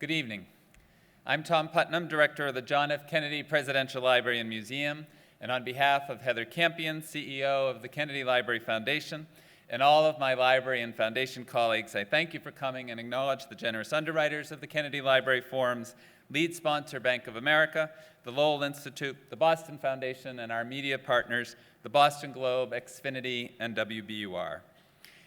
Good evening. I'm Tom Putnam, Director of the John F. Kennedy Presidential Library and Museum, and on behalf of Heather Campion, CEO of the Kennedy Library Foundation, and all of my library and foundation colleagues, I thank you for coming and acknowledge the generous underwriters of the Kennedy Library Forum's lead sponsor, Bank of America, the Lowell Institute, the Boston Foundation, and our media partners, the Boston Globe, Xfinity, and WBUR.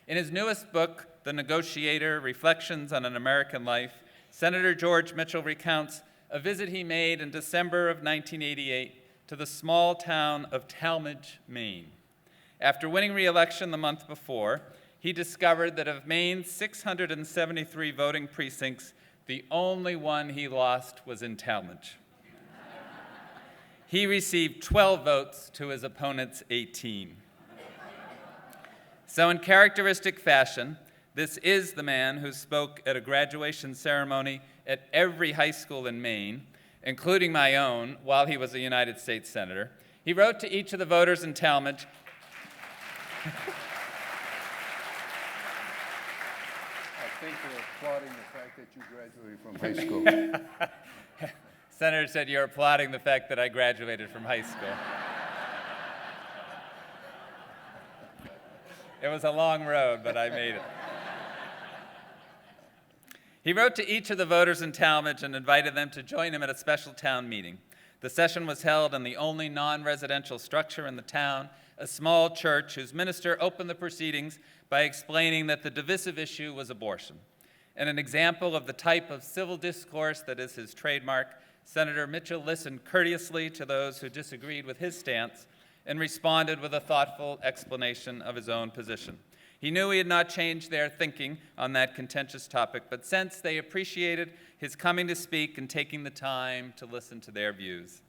In his newest book, The Negotiator, Reflections on an American Life, Senator George Mitchell recounts a visit he made in December of 1988 to the small town of Talmadge, Maine. After winning re-election the month before, he discovered that of Maine's 673 voting precincts, the only one he lost was in Talmadge. He received 12 votes to his opponent's 18. So in characteristic fashion, this is the man who spoke at a graduation ceremony at every high school in Maine, including my own, while he was a United States Senator. He wrote to each of the voters in Talmadge, I think you're applauding the fact that you graduated from high school. Senator said you're applauding the fact that I graduated from high school. It was a long road, but I made it. He wrote to each of the voters in Talmadge and invited them to join him at a special town meeting. The session was held in the only non-residential structure in the town, a small church whose minister opened the proceedings by explaining that the divisive issue was abortion. In an example of the type of civil discourse that is his trademark, Senator Mitchell listened courteously to those who disagreed with his stance and responded with a thoughtful explanation of his own position. He knew he had not changed their thinking on that contentious topic, but sensed they appreciated his coming to speak and taking the time to listen to their views.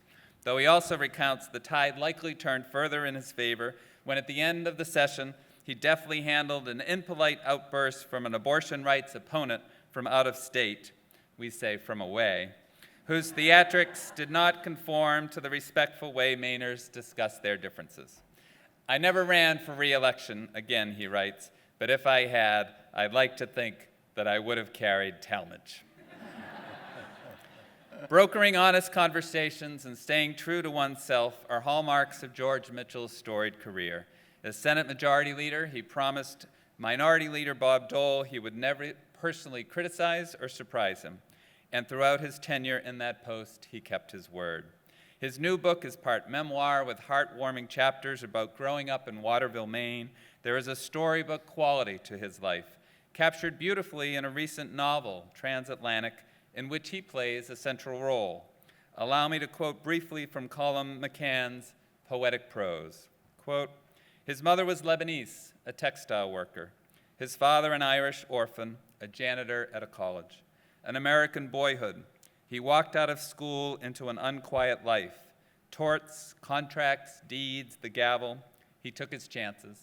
Though he also recounts the tide likely turned further in his favor when at the end of the session, he deftly handled an impolite outburst from an abortion rights opponent from out of state, we say from away, whose theatrics did not conform to the respectful way Mainers discuss their differences. I never ran for re-election again, he writes, but if I had, I'd like to think that I would have carried Talmadge. Brokering honest conversations and staying true to oneself are hallmarks of George Mitchell's storied career. As Senate Majority Leader, he promised Minority Leader Bob Dole he would never personally criticize or surprise him. And throughout his tenure in that post, he kept his word. His new book is part memoir with heartwarming chapters about growing up in Waterville, Maine. There is a storybook quality to his life, captured beautifully in a recent novel, Transatlantic, in which he plays a central role. Allow me to quote briefly from Colum McCann's poetic prose. Quote, his mother was Lebanese, a textile worker. His father an Irish orphan, a janitor at a college. An American boyhood. He walked out of school into an unquiet life. Torts, contracts, deeds, the gavel. He took his chances.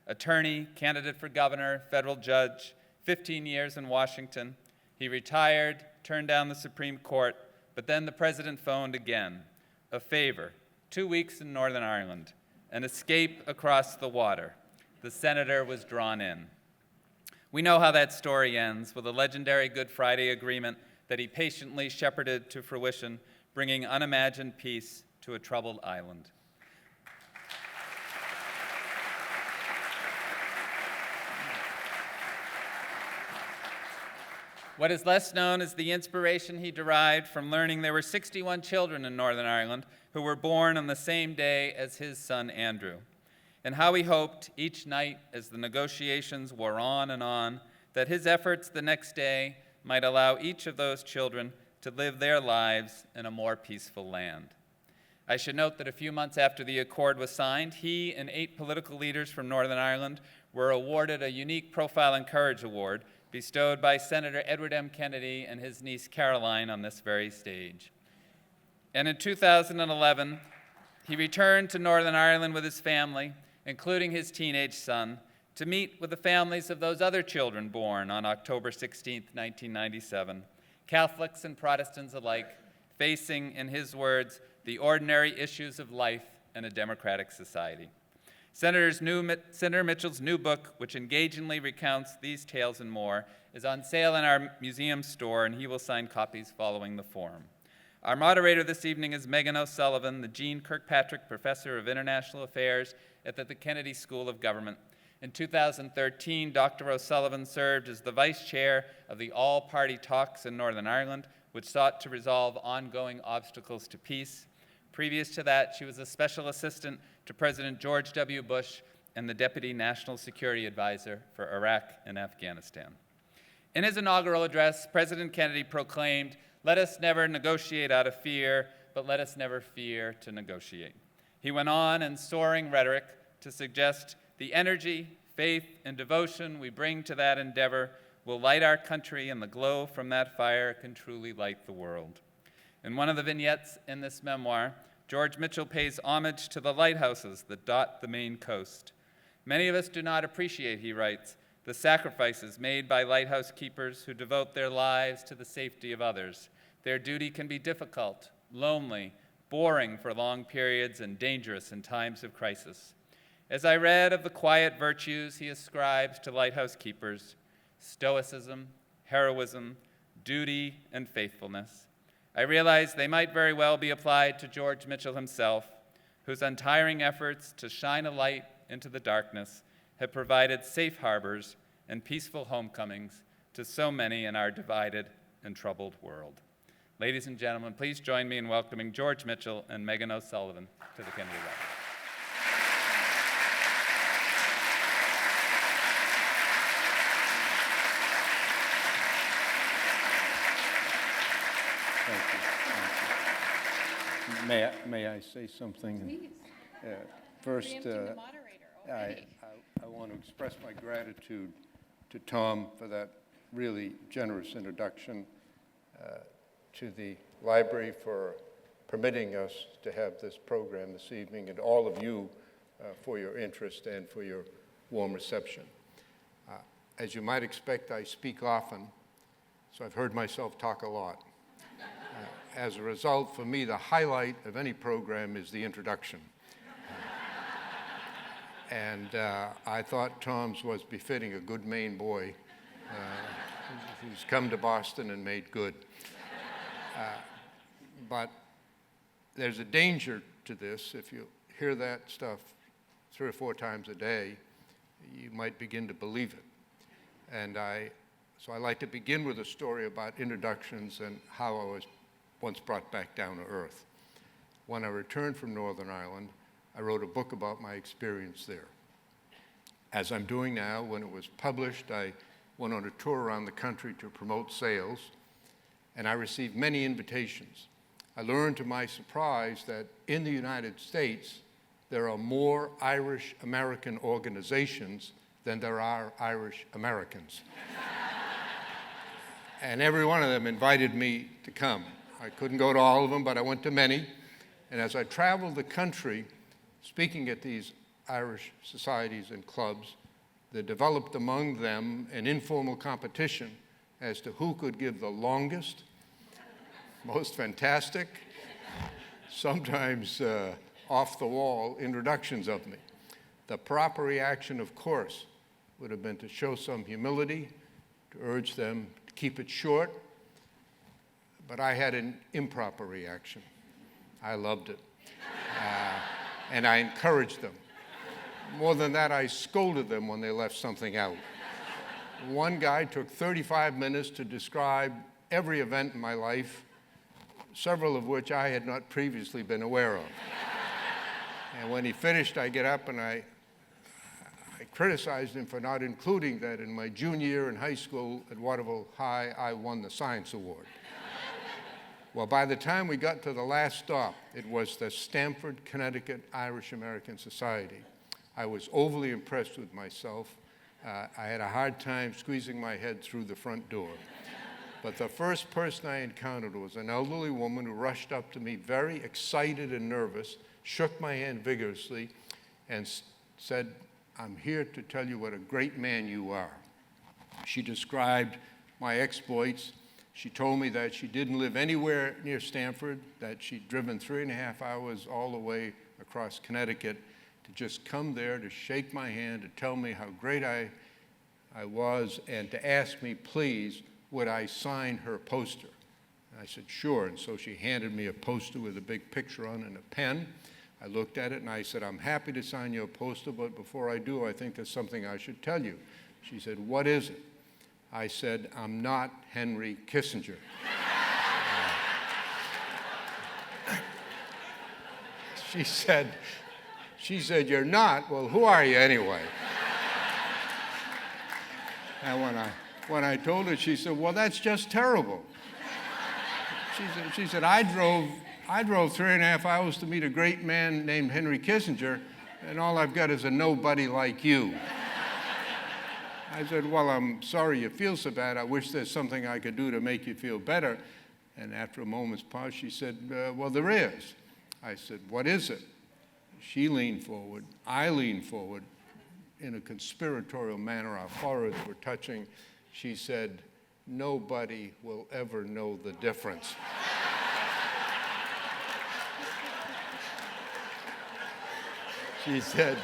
Attorney, candidate for governor, federal judge, 15 years in Washington. He retired, turned down the Supreme Court, but then the president phoned again. A favor, 2 weeks in Northern Ireland, an escape across the water. The senator was drawn in. We know how that story ends, with a legendary Good Friday agreement that he patiently shepherded to fruition, bringing unimagined peace to a troubled island. What is less known is the inspiration he derived from learning there were 61 children in Northern Ireland who were born on the same day as his son Andrew, and how he hoped each night as the negotiations wore on and on that his efforts the next day might allow each of those children to live their lives in a more peaceful land. I should note that a few months after the accord was signed, he and 8 political leaders from Northern Ireland were awarded a unique Profile and Courage Award bestowed by Senator Edward M. Kennedy and his niece Caroline on this very stage. And in 2011, he returned to Northern Ireland with his family, including his teenage son, to meet with the families of those other children born on October 16, 1997, Catholics and Protestants alike, facing, in his words, the ordinary issues of life in a democratic society. Senator Mitchell's new book, which engagingly recounts these tales and more, is on sale in our museum store, and he will sign copies following the forum. Our moderator this evening is Meghan O'Sullivan, the Jean Kirkpatrick Professor of International Affairs at the Kennedy School of Government. In 2013, Dr. O'Sullivan served as the vice chair of the all-party talks in Northern Ireland, which sought to resolve ongoing obstacles to peace. Previous to that, she was a special assistant to President George W. Bush and the Deputy National Security Advisor for Iraq and Afghanistan. In his inaugural address, President Kennedy proclaimed, "Let us never negotiate out of fear, but let us never fear to negotiate." He went on in soaring rhetoric to suggest the energy, faith, and devotion we bring to that endeavor will light our country, and the glow from that fire can truly light the world. In one of the vignettes in this memoir, George Mitchell pays homage to the lighthouses that dot the Maine coast. Many of us do not appreciate, he writes, the sacrifices made by lighthouse keepers who devote their lives to the safety of others. Their duty can be difficult, lonely, boring for long periods, and dangerous in times of crisis. As I read of the quiet virtues he ascribes to lighthouse keepers, stoicism, heroism, duty, and faithfulness, I realized they might very well be applied to George Mitchell himself, whose untiring efforts to shine a light into the darkness have provided safe harbors and peaceful homecomings to so many in our divided and troubled world. Ladies and gentlemen, please join me in welcoming George Mitchell and Meghan O'Sullivan to the Kennedy Library. Thank you. May I say something? Please. First, Preempting the moderator already. I want to express my gratitude to Tom for that really generous introduction, to the library for permitting us to have this program this evening, and all of you for your interest and for your warm reception. As you might expect, I speak often, so I've heard myself talk a lot. As a result, for me, the highlight of any program is the introduction. And I thought Tom's was befitting a good Maine boy who's come to Boston and made good. But there's a danger to this. If you hear that stuff 3 or 4 times a day, you might begin to believe it. And so I like to begin with a story about introductions and how I was once brought back down to earth. When I returned from Northern Ireland, I wrote a book about my experience there. As I'm doing now, when it was published, I went on a tour around the country to promote sales, and I received many invitations. I learned to my surprise that in the United States, there are more Irish American organizations than there are Irish Americans. And every one of them invited me to come. I couldn't go to all of them, but I went to many. And as I traveled the country, speaking at these Irish societies and clubs, there developed among them an informal competition as to who could give the longest, most fantastic, sometimes off-the-wall introductions of me. The proper reaction, of course, would have been to show some humility, to urge them to keep it short, but I had an improper reaction. I loved it. And I encouraged them. More than that, I scolded them when they left something out. One guy took 35 minutes to describe every event in my life, several of which I had not previously been aware of. And when he finished, I get up and I criticized him for not including that in my junior year in high school at Waterville High, I won the Science Award. Well, by the time we got to the last stop, it was the Stamford, Connecticut Irish American Society. I was overly impressed with myself. I had a hard time squeezing my head through the front door. But the first person I encountered was an elderly woman who rushed up to me very excited and nervous, shook my hand vigorously, and said, "I'm here to tell you what a great man you are." She described my exploits. She told me that she didn't live anywhere near Stamford, that she'd driven 3.5 hours all the way across Connecticut to just come there to shake my hand, to tell me how great I I was, and to ask me, please, would I sign her poster? And I said, sure. And so she handed me a poster with a big picture on it and a pen. I looked at it and I said, I'm happy to sign your poster, but before I do, I think there's something I should tell you. She said, what is it? I said, I'm not Henry Kissinger. She said, you're not? Well, who are you anyway? And when I told her, she said, well, that's just terrible. She said, I drove 3.5 hours to meet a great man named Henry Kissinger, and all I've got is a nobody like you. I said, well, I'm sorry you feel so bad. I wish there's something I could do to make you feel better. And after a moment's pause, she said, well, there is. I said, what is it? She leaned forward. I leaned forward. In a conspiratorial manner, our foreheads were touching. She said, nobody will ever know the difference. She said,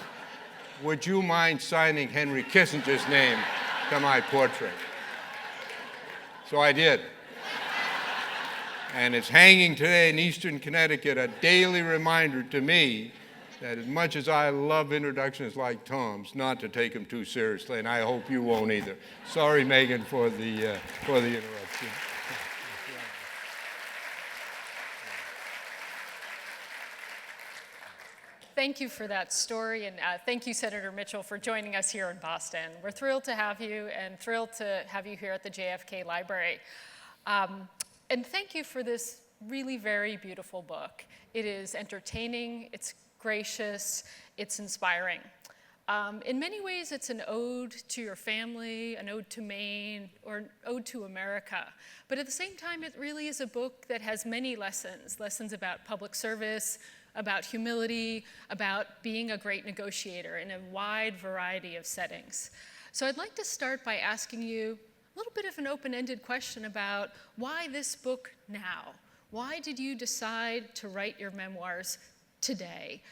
would you mind signing Henry Kissinger's name to my portrait? So I did. And it's hanging today in Eastern Connecticut, a daily reminder to me that as much as I love introductions like Tom's, not to take them too seriously, and I hope you won't either. Sorry, Meghan, for the interruption. Thank you for that story, and thank you, Senator Mitchell, for joining us here in Boston. We're thrilled to have you, and thrilled to have you here at the JFK Library. And thank you for this really very beautiful book. It is entertaining, it's gracious, it's inspiring. In many ways, it's an ode to your family, an ode to Maine, or an ode to America. But at the same time, it really is a book that has many lessons, lessons about public service, about humility, about being a great negotiator in a wide variety of settings. So I'd like to start by asking you a little bit of an open-ended question about why this book now? Why did you decide to write your memoirs today?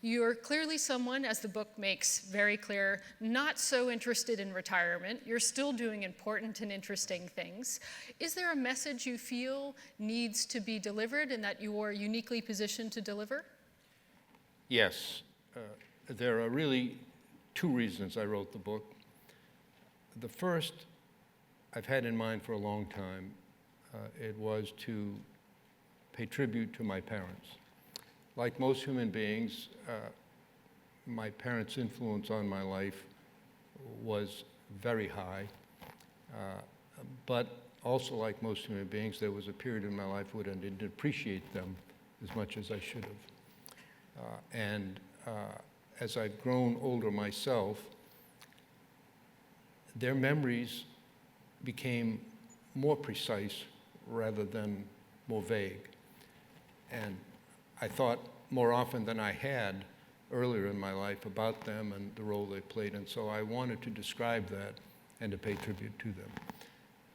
You're clearly someone, as the book makes very clear, not so interested in retirement. You're still doing important and interesting things. Is there a message you feel needs to be delivered and that you are uniquely positioned to deliver? Yes. There are really two reasons I wrote the book. The first I've had in mind for a long time. It was to pay tribute to my parents. Like most human beings, my parents' influence on my life was very high. But also like most human beings, there was a period in my life when I didn't appreciate them as much as I should have. As I've grown older myself, their memories became more precise rather than more vague. And I thought more often than I had earlier in my life about them and the role they played, and so I wanted to describe that and to pay tribute to them.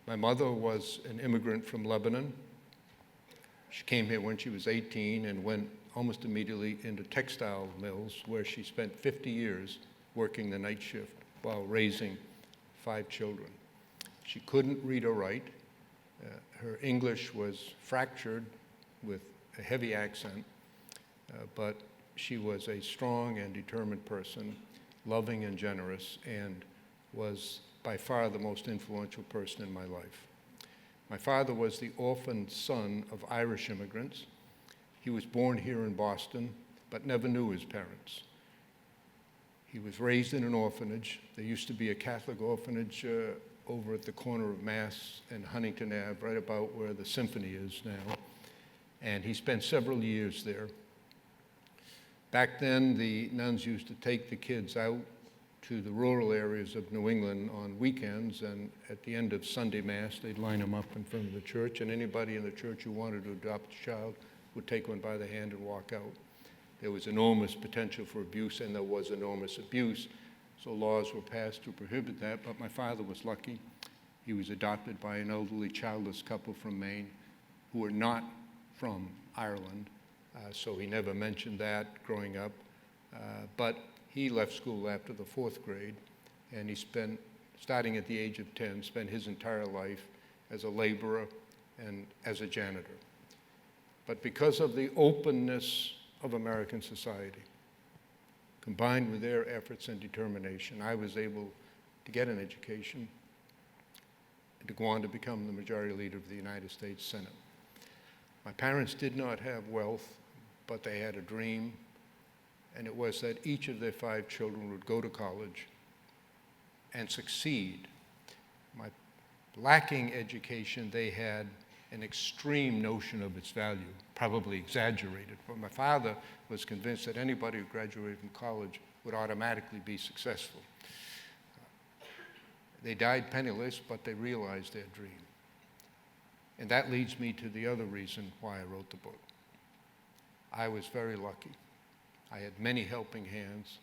My mother was an immigrant from Lebanon. She came here when she was 18 and went almost immediately into textile mills, where she spent 50 years working the night shift while raising 5 children. She couldn't read or write. Her English was fractured with a heavy accent, but she was a strong and determined person, loving and generous, and was by far the most influential person in my life. My father was the orphaned son of Irish immigrants. He was born here in Boston, but never knew his parents. He was raised in an orphanage. There used to be a Catholic orphanage over at the corner of Mass and Huntington Ave, right about where the Symphony is now. And he spent several years there. Back then, the nuns used to take the kids out to the rural areas of New England on weekends, and at the end of Sunday Mass, they'd line them up in front of the church, and anybody in the church who wanted to adopt a child would take one by the hand and walk out. There was enormous potential for abuse, and there was enormous abuse, so laws were passed to prohibit that, but my father was lucky. He was adopted by an elderly childless couple from Maine who were not from Ireland, so he never mentioned that growing up. But he left school after the 4th grade, and he spent starting at the age of 10, spent his entire life as a laborer and as a janitor. But because of the openness of American society, combined with their efforts and determination, I was able to get an education and to go on to become the Majority Leader of the United States Senate. My parents did not have wealth, but they had a dream, and it was that each of their 5 children would go to college and succeed. My lacking education, they had an extreme notion of its value, probably exaggerated. But my father was convinced that anybody who graduated from college would automatically be successful. They died penniless, but they realized their dream. And that leads me to the other reason why I wrote the book. I was very lucky. I had many helping hands.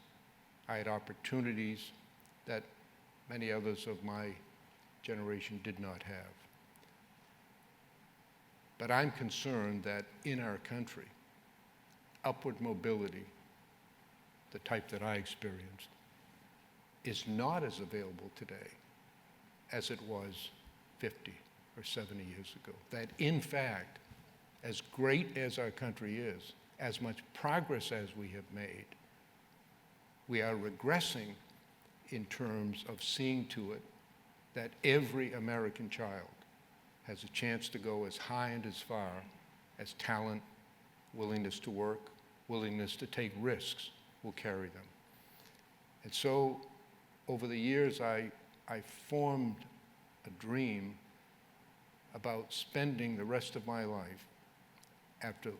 I had opportunities that many others of my generation did not have. But I'm concerned that in our country, upward mobility, the type that I experienced, is not as available today as it was 50 or 70 years ago. That in fact, as great as our country is, as much progress as we have made, we are regressing in terms of seeing to it that every American child has a chance to go as high and as far as talent, willingness to work, willingness to take risks will carry them. And so over the years, I formed a dream about spending the rest of my life after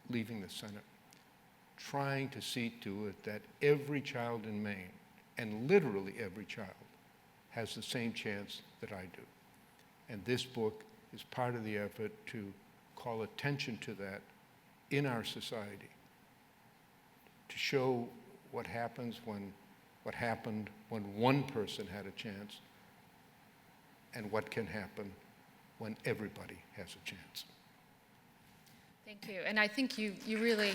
leaving the Senate, trying to see to it that every child in Maine, and literally every child, has the same chance that I do. And this book is part of the effort to call attention to that in our society, to show what happened when one person had a chance, and what can happen when everybody has a chance. Thank you. And I think you really...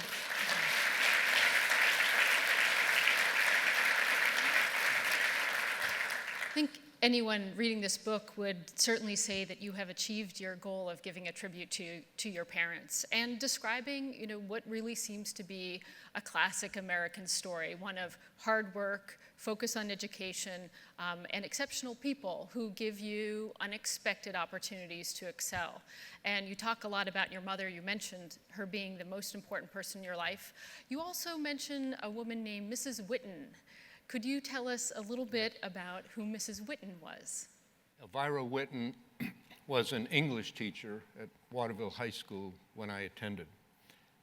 I think anyone reading this book would certainly say that you have achieved your goal of giving a tribute to your parents and describing, what really seems to be a classic American story, one of hard work, focus on education, and exceptional people who give you unexpected opportunities to excel. And you talk a lot about your mother. You mentioned her being the most important person in your life. You also mention a woman named Mrs. Whitten. Could you tell us a little bit about who Mrs. Whitten was? Elvira Whitten was an English teacher at Waterville High School when I attended.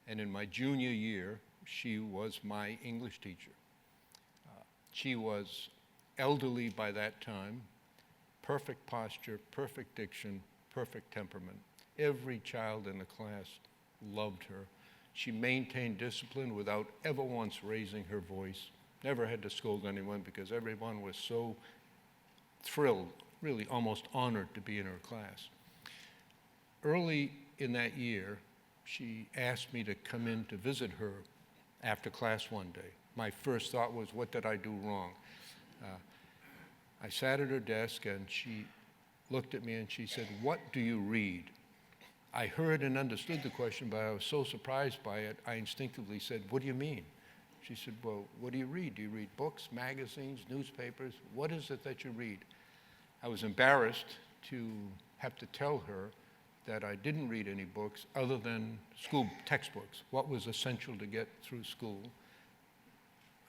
And in my junior year, she was my English teacher. She was elderly by that time, perfect posture, perfect diction, perfect temperament. Every child in the class loved her. She maintained discipline without ever once raising her voice. Never had to scold anyone because everyone was so thrilled, really almost honored to be in her class. Early in that year, she asked me to come in to visit her after class one day. My first thought was, what did I do wrong? I sat at her desk and she looked at me and she said, "What do you read?" I heard and understood the question, but I was so surprised by it, I instinctively said, "What do you mean?" She said, "Well, what do you read? Do you read books, magazines, newspapers? What is it that you read?" I was embarrassed to have to tell her that I didn't read any books other than school textbooks, what was essential to get through school.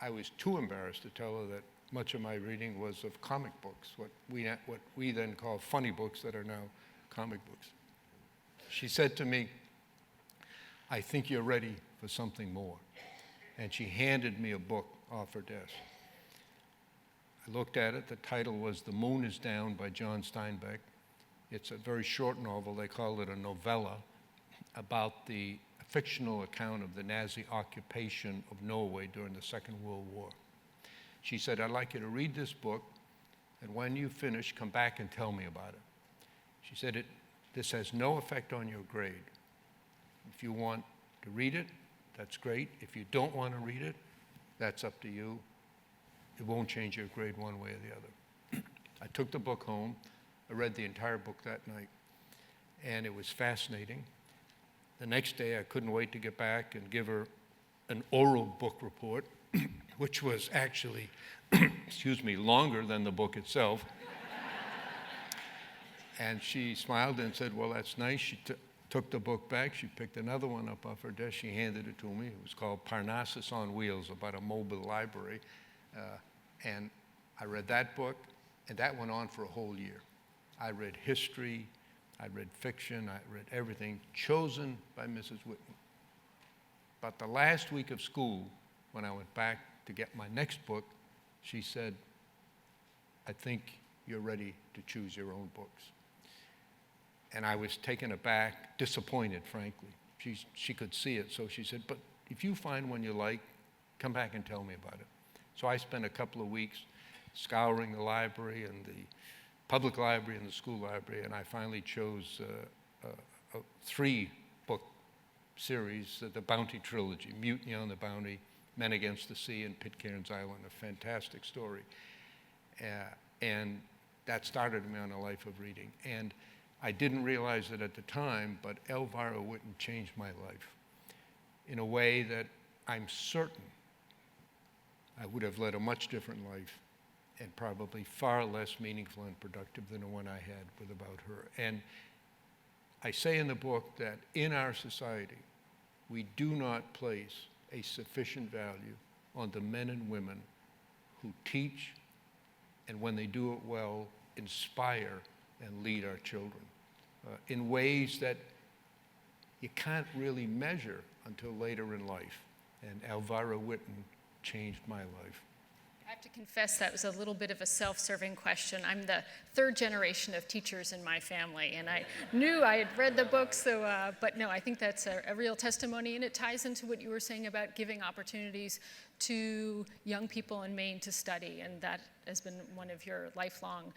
I was too embarrassed to tell her that much of my reading was of comic books, what we then call funny books that are now comic books. She said to me, "I think you're ready for something more." And she handed me a book off her desk. I looked at it. The title was The Moon is Down by John Steinbeck. It's a very short novel. They call it a novella about the fictional account of the Nazi occupation of Norway during the Second World War. She said, "I'd like you to read this book, and when you finish, come back and tell me about it." She said, "This has no effect on your grade. If you want to read it, that's great. If you don't want to read it, that's up to you. It won't change your grade one way or the other." I took the book home. I read the entire book that night, and it was fascinating. The next day, I couldn't wait to get back and give her an oral book report, which was actually, excuse me, longer than the book itself. And she smiled and said, well, that's nice. She took the book back. She picked another one up off her desk. She handed it to me. It was called Parnassus on Wheels, about a mobile library. And I read that book, and that went on for a whole year. I read history, I read fiction, I read everything, chosen by Mrs. Whitman. But the last week of school, when I went back to get my next book, she said, I think you're ready to choose your own books. And I was taken aback, disappointed, frankly. She could see it, so she said, but if you find one you like, come back and tell me about it. So I spent a couple of weeks scouring the library and the public library and the school library, and I finally chose a 3-book series, the Bounty Trilogy, Mutiny on the Bounty, Men Against the Sea, and Pitcairn's Island, a fantastic story. And that started me on a life of reading. And I didn't realize it at the time, but Elvira Whitton changed my life in a way that I'm certain I would have led a much different life, and probably far less meaningful and productive than the one I had with about her. And I say in the book that in our society, we do not place a sufficient value on the men and women who teach, and when they do it well, inspire and lead our children in ways that you can't really measure until later in life. And Elvira Whitton changed my life. I have to confess that was a little bit of a self-serving question. I'm the 3rd generation of teachers in my family, and I knew I had read the book, so, but no, I think that's a real testimony, and it ties into what you were saying about giving opportunities to young people in Maine to study, and that has been one of your lifelong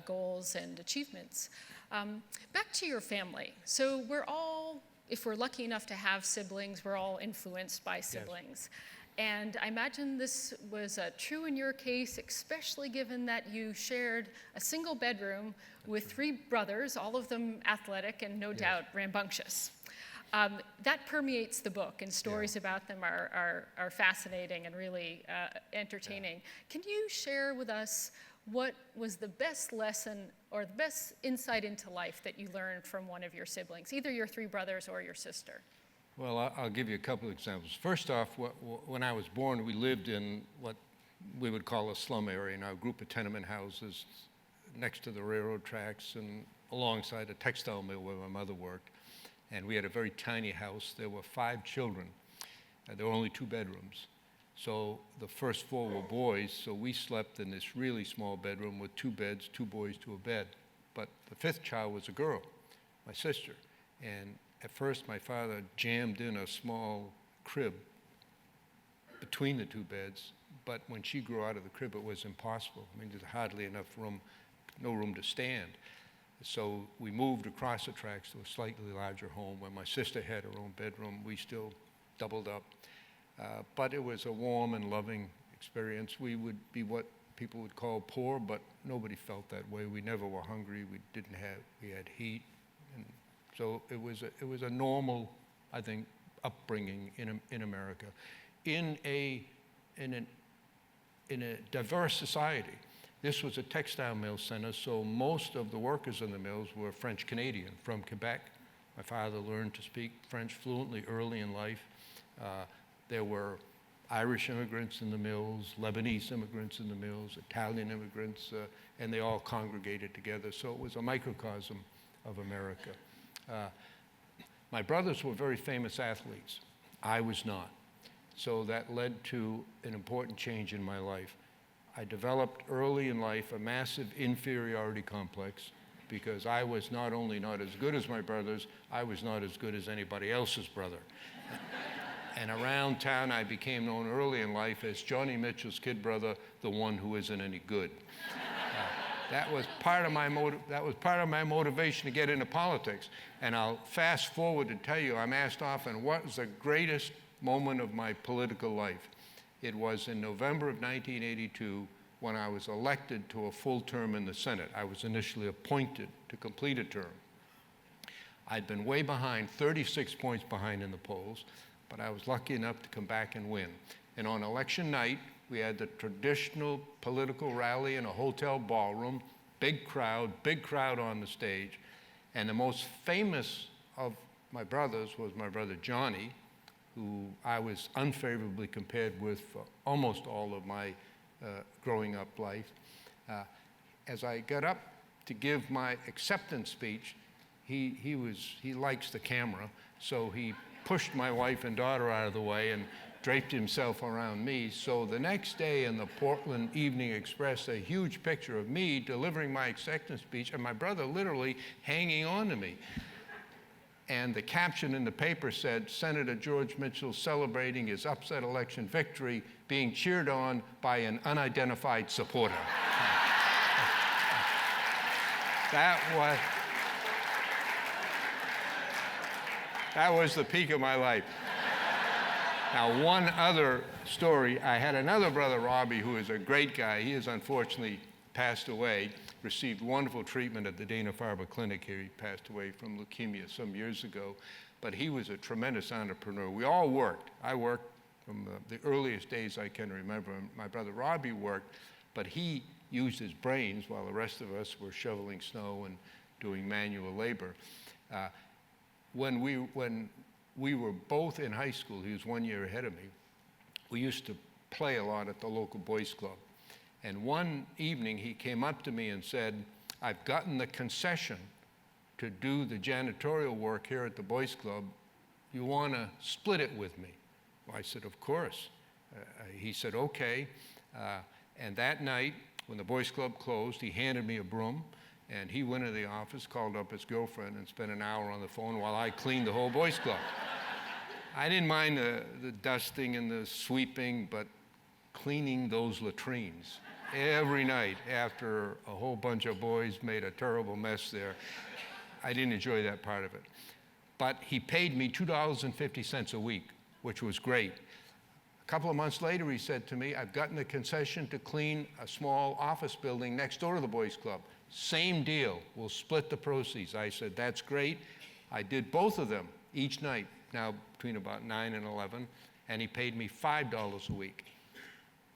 goals and achievements. Back to your family. So we're all, if we're lucky enough to have siblings, we're all influenced by siblings. Yes. And I imagine this was true in your case, especially given that you shared a single bedroom with 3 brothers, all of them athletic and no doubt rambunctious. That permeates the book, and stories about them are fascinating and really entertaining. Can you share with us what was the best lesson or the best insight into life that you learned from one of your siblings, either your 3 brothers or your sister? Well, I'll give you a couple of examples. First off, when I was born, we lived in what we would call a slum area, now a group of tenement houses next to the railroad tracks and alongside a textile mill where my mother worked. And we had a very tiny house. There were 5 children. There were only 2 bedrooms. So the first 4 were boys, so we slept in this really small bedroom with 2 beds, 2 boys to a bed. But the 5th child was a girl, my sister. And at first, my father jammed in a small crib between the 2 beds, but when she grew out of the crib, it was impossible. I mean, there's hardly enough room, no room to stand. So we moved across the tracks to a slightly larger home. When my sister had her own bedroom, we still doubled up. But it was a warm and loving experience. We would be what people would call poor, but nobody felt that way. We never were hungry. We had heat. And so it was a normal, I think, upbringing in America. In a diverse society. This was a textile mill center, so most of the workers in the mills were French Canadian from Quebec. My father learned to speak French fluently early in life. There were Irish immigrants in the mills, Lebanese immigrants in the mills, Italian immigrants, and they all congregated together. So it was a microcosm of America. My brothers were very famous athletes. I was not. So that led to an important change in my life. I developed early in life a massive inferiority complex because I was not only not as good as my brothers, I was not as good as anybody else's brother. And around town, I became known early in life as Johnny Mitchell's kid brother, the one who isn't any good. That was part of my motivation to get into politics. And I'll fast forward to tell you, I'm asked often, what was the greatest moment of my political life? It was in November of 1982 when I was elected to a full term in the Senate. I was initially appointed to complete a term. I'd been way behind, 36 points behind in the polls, but I was lucky enough to come back and win. And on election night, we had the traditional political rally in a hotel ballroom, big crowd on the stage. And the most famous of my brothers was my brother Johnny, who I was unfavorably compared with for almost all of my growing up life. As I got up to give my acceptance speech, he likes the camera, so he pushed my wife and daughter out of the way and draped himself around me. So the next day in the Portland Evening Express, a huge picture of me delivering my acceptance speech and my brother literally hanging on to me. And the caption in the paper said, Senator George Mitchell celebrating his upset election victory, being cheered on by an unidentified supporter. That was the peak of my life. Now, one other story, I had another brother, Robbie, who is a great guy. He has unfortunately passed away, received wonderful treatment at the Dana-Farber Clinic here. He passed away from leukemia some years ago, but he was a tremendous entrepreneur. We all worked. I worked from the earliest days I can remember. My brother Robbie worked, but he used his brains while the rest of us were shoveling snow and doing manual labor. When we were both in high school, he was 1 year ahead of me, we used to play a lot at the local boys club. And one evening he came up to me and said, I've gotten the concession to do the janitorial work here at the boys club. You want to split it with me? Well, I said, of course. He said, okay. And that night, when the boys club closed, he handed me a broom. And he went to the office, called up his girlfriend, and spent an hour on the phone while I cleaned the whole boys club. I didn't mind the dusting and the sweeping, but cleaning those latrines every night after a whole bunch of boys made a terrible mess there, I didn't enjoy that part of it. But he paid me $2.50 a week, which was great. A couple of months later, he said to me, I've gotten the concession to clean a small office building next door to the boys club. Same deal, we'll split the proceeds. I said, that's great. I did both of them each night, now between about 9 and 11, and he paid me $5 a week.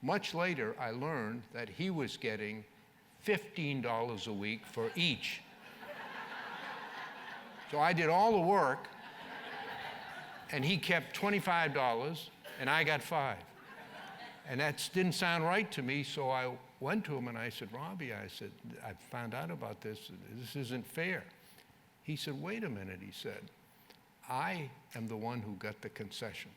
Much later, I learned that he was getting $15 a week for each. So I did all the work, and he kept $25, and I got $5. And that didn't sound right to me, so I went to him and I said, Robbie, I said, I found out about this. This isn't fair. He said, wait a minute, he said. I am the one who got the concession.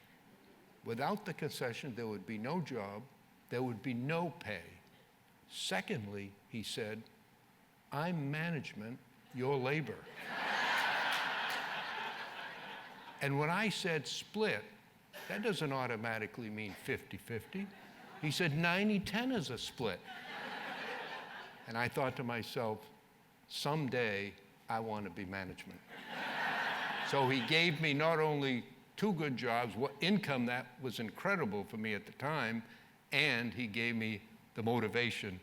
Without the concession, there would be no job, there would be no pay. Secondly, he said, I'm management, you're labor. And when I said split, that doesn't automatically mean 50-50. He said 90-10 is a split. And I thought to myself, someday I want to be management. So he gave me not only 2 good jobs, what income that was incredible for me at the time, and he gave me the motivation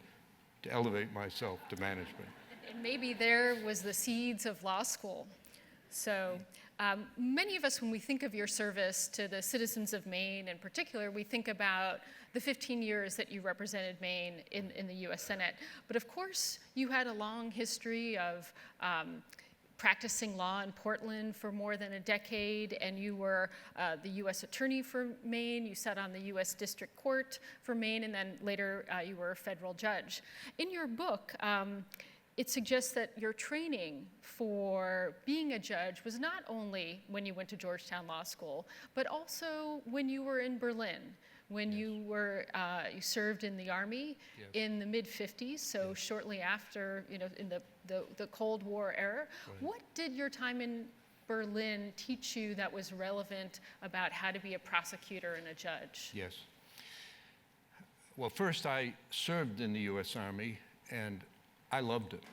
to elevate myself to management. And maybe there was the seeds of law school. So many of us, when we think of your service to the citizens of Maine in particular, we think about the 15 years that you represented Maine in the U.S. Senate. But of course, you had a long history of practicing law in Portland for more than a decade, and you were the U.S. Attorney for Maine. You sat on the U.S. District Court for Maine, and then later you were a federal judge. In your book, it suggests that your training for being a judge was not only when you went to Georgetown Law School, but also when you were in Berlin, when you were you served in the Army in the mid-50s, so shortly after, in the Cold War era. Right. What did your time in Berlin teach you that was relevant about how to be a prosecutor and a judge? Yes. Well, first I served in the U.S. Army, and I loved it.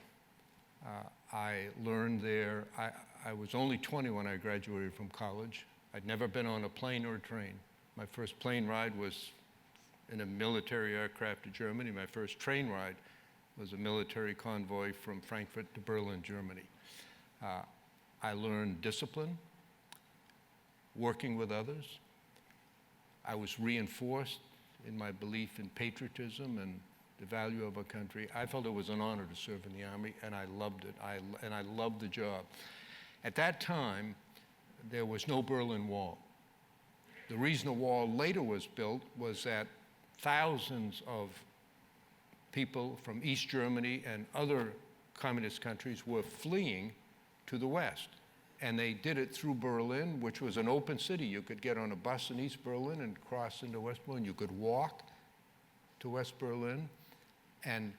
I learned there. I was only 20 when I graduated from college. I'd never been on a plane or a train. My first plane ride was in a military aircraft to Germany. My first train ride was a military convoy from Frankfurt to Berlin, Germany. I learned discipline, working with others. I was reinforced in my belief in patriotism and the value of our country. I felt it was an honor to serve in the Army, and I loved it. And I loved the job. At that time, there was no Berlin Wall. The reason the wall later was built was that thousands of people from East Germany and other communist countries were fleeing to the West. And they did it through Berlin, which was an open city. You could get on a bus in East Berlin and cross into West Berlin. You could walk to West Berlin. And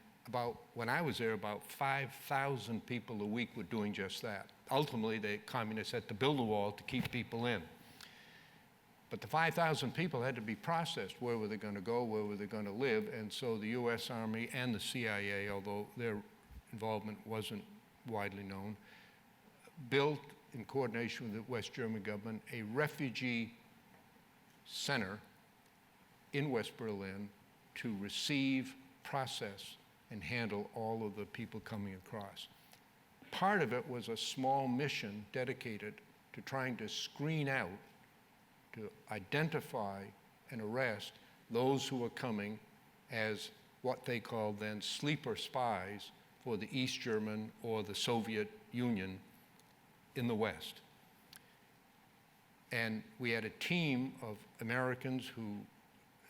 when I was there, about 5,000 people a week were doing just that. Ultimately, the communists had to build a wall to keep people in. But the 5,000 people had to be processed. Where were they going to go? Where were they going to live? And so the U.S. Army and the CIA, although their involvement wasn't widely known, built, in coordination with the West German government, a refugee center in West Berlin to receive, process, and handle all of the people coming across. Part of it was a small mission dedicated to trying to screen out, to identify and arrest those who were coming as what they called then sleeper spies for the East German or the Soviet Union in the West. And we had a team of Americans who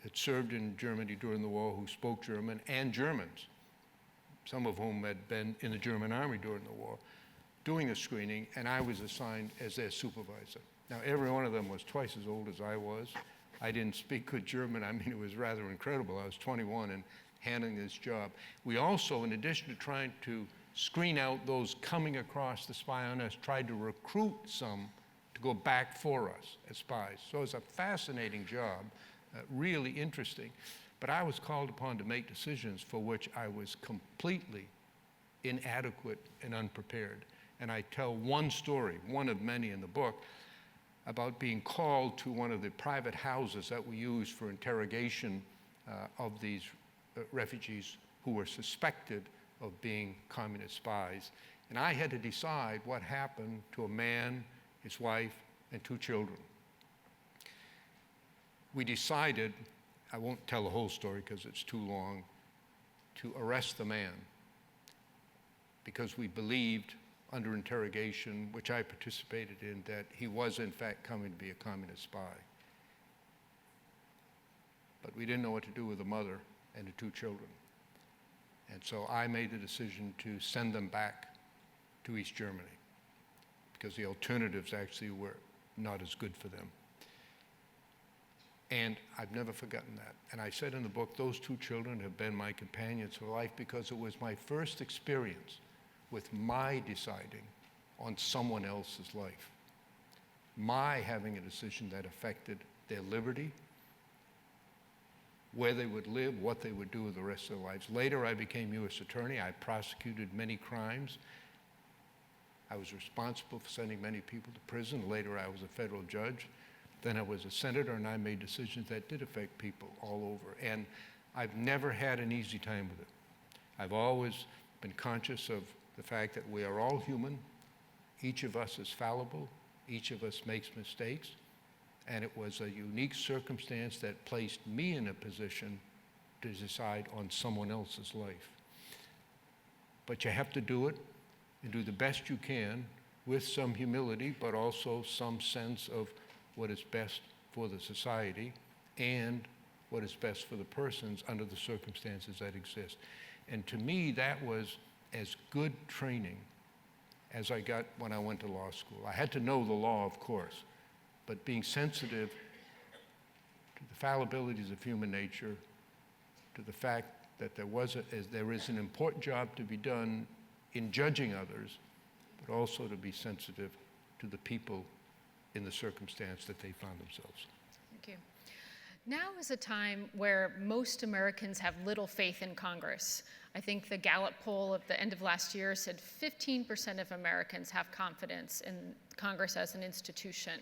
had served in Germany during the war, who spoke German, and Germans, some of whom had been in the German army during the war, doing the screening, and I was assigned as their supervisor. Now, every one of them was twice as old as I was. I didn't speak good German. I mean, it was rather incredible. I was 21 and handling this job. We also, in addition to trying to screen out those coming across to spy on us, tried to recruit some to go back for us as spies. So it's a fascinating job, really interesting. But I was called upon to make decisions for which I was completely inadequate and unprepared. And I tell one story, one of many in the book, about being called to one of the private houses that we used for interrogation of these refugees who were suspected of being communist spies. And I had to decide what happened to a man, his wife, and 2 children. We decided, I won't tell the whole story because it's too long, to arrest the man because we believed under interrogation, which I participated in, that he was in fact coming to be a communist spy. But we didn't know what to do with the mother and the 2 children. And so I made the decision to send them back to East Germany because the alternatives actually were not as good for them. And I've never forgotten that. And I said in the book, those 2 children have been my companions for life because it was my first experience with my deciding on someone else's life. My having a decision that affected their liberty, where they would live, what they would do with the rest of their lives. Later, I became U.S. Attorney. I prosecuted many crimes. I was responsible for sending many people to prison. Later, I was a federal judge. Then I was a senator, and I made decisions that did affect people all over. And I've never had an easy time with it. I've always been conscious of the fact that we are all human. Each of us is fallible. Each of us makes mistakes. And it was a unique circumstance that placed me in a position to decide on someone else's life. But you have to do it and do the best you can with some humility, but also some sense of what is best for the society and what is best for the persons under the circumstances that exist. And to me, that was as good training as I got when I went to law school. I had to know the law, of course, but being sensitive to the fallibilities of human nature, to the fact that there is an important job to be done in judging others, but also to be sensitive to the people in the circumstance that they found themselves. Thank you. Now is a time where most Americans have little faith in Congress. I think the Gallup poll at the end of last year said 15% of Americans have confidence in Congress as an institution.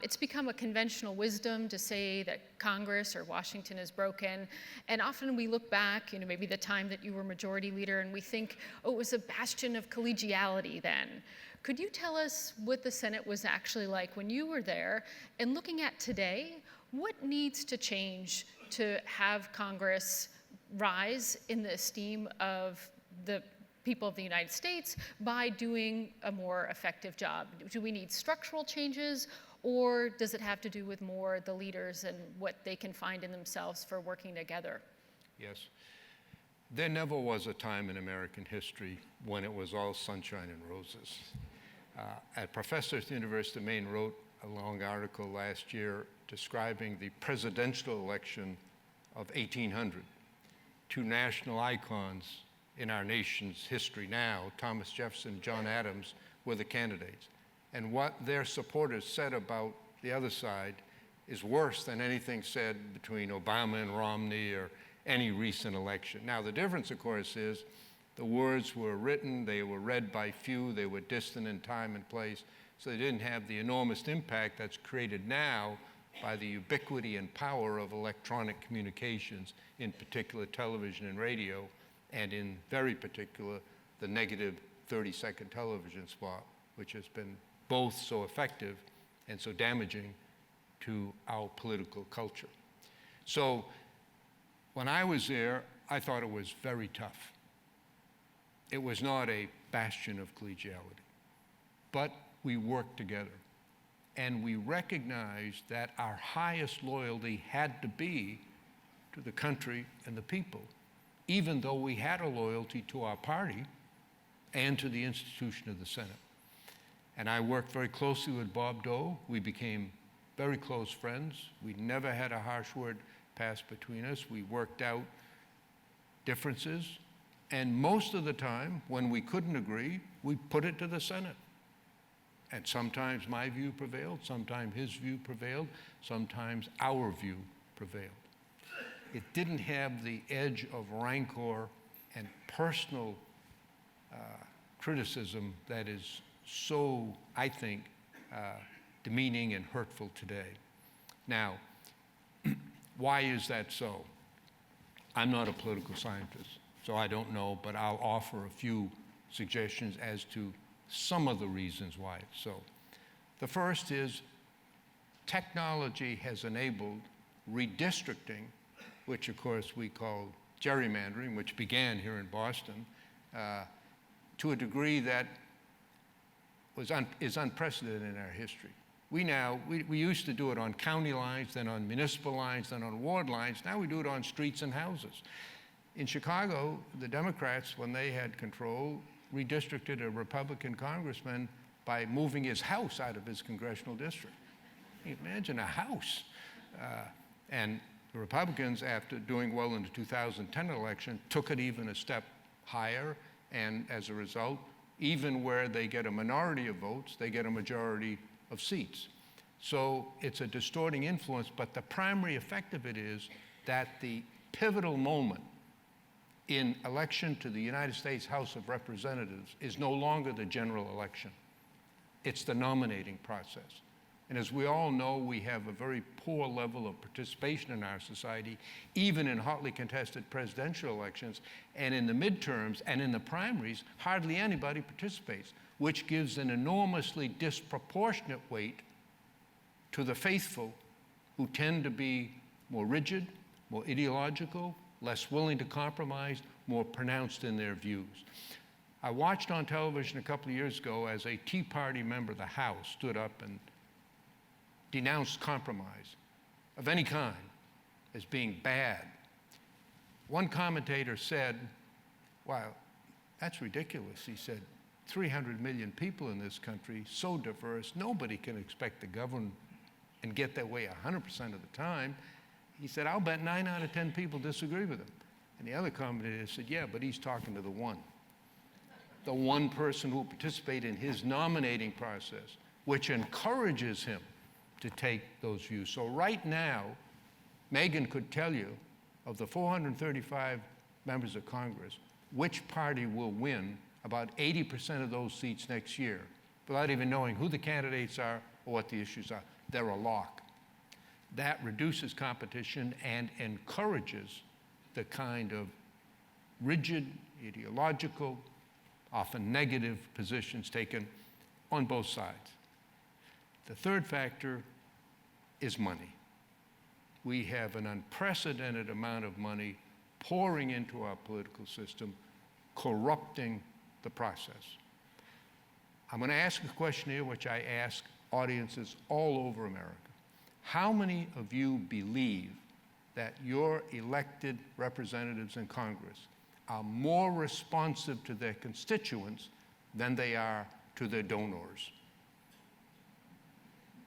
It's become a conventional wisdom to say that Congress or Washington is broken. And often we look back, maybe the time that you were majority leader, and we think, oh, it was a bastion of collegiality then. Could you tell us what the Senate was actually like when you were there? And looking at today, what needs to change to have Congress rise in the esteem of the people of the United States by doing a more effective job? Do we need structural changes, or does it have to do with more the leaders and what they can find in themselves for working together? Yes. There never was a time in American history when it was all sunshine and roses. A professor at the University of Maine wrote a long article last year describing the presidential election of 1800. Two national icons in our nation's history now, Thomas Jefferson and John Adams, were the candidates. And what their supporters said about the other side is worse than anything said between Obama and Romney or any recent election. Now, the difference, of course, is the words were written, they were read by few, they were distant in time and place, so they didn't have the enormous impact that's created now by the ubiquity and power of electronic communications, in particular television and radio, and in very particular, the negative 30-second television spot, which has been both so effective and so damaging to our political culture. So when I was there, I thought it was very tough. It was not a bastion of collegiality, but we worked together. And we recognized that our highest loyalty had to be to the country and the people, even though we had a loyalty to our party and to the institution of the Senate. And I worked very closely with Bob Dole. We became very close friends. We never had a harsh word passed between us. We worked out differences. And most of the time, when we couldn't agree, we put it to the Senate. And sometimes my view prevailed, sometimes his view prevailed, sometimes our view prevailed. It didn't have the edge of rancor and personal criticism that is so, I think, demeaning and hurtful today. Now, why is that so? I'm not a political scientist, so I don't know, but I'll offer a few suggestions as to some of the reasons why it's so. The first is technology has enabled redistricting, which of course we call gerrymandering, which began here in Boston, to a degree that is unprecedented in our history. We used to do it on county lines, then on municipal lines, then on ward lines. Now we do it on streets and houses. In Chicago, the Democrats, when they had control, redistricted a Republican congressman by moving his house out of his congressional district. Imagine a house. And the Republicans, after doing well in the 2010 election, took it even a step higher, and as a result, even where they get a minority of votes, they get a majority of seats. So it's a distorting influence, but the primary effect of it is that the pivotal moment in election to the United States House of Representatives is no longer the general election. It's the nominating process. And as we all know, we have a very poor level of participation in our society, even in hotly contested presidential elections, and in the midterms and in the primaries, hardly anybody participates, which gives an enormously disproportionate weight to the faithful, who tend to be more rigid, more ideological, less willing to compromise, more pronounced in their views. I watched on television a couple of years ago as a Tea Party member of the House stood up and denounced compromise of any kind as being bad. One commentator said, "Wow, that's ridiculous." He said, 300 million people in this country, so diverse, nobody can expect to govern and get their way 100% of the time. He said, "I'll bet 9 out of 10 people disagree with him." And the other commentator said, "Yeah, but he's talking to the one person who will participate in his nominating process, which encourages him to take those views." So right now, Meghan could tell you, of the 435 members of Congress, which party will win about 80% of those seats next year, without even knowing who the candidates are or what the issues are. They're a lock. That reduces competition and encourages the kind of rigid, ideological, often negative positions taken on both sides. The third factor is money. We have an unprecedented amount of money pouring into our political system, corrupting the process. I'm going to ask a question here which I ask audiences all over America. How many of you believe that your elected representatives in Congress are more responsive to their constituents than they are to their donors?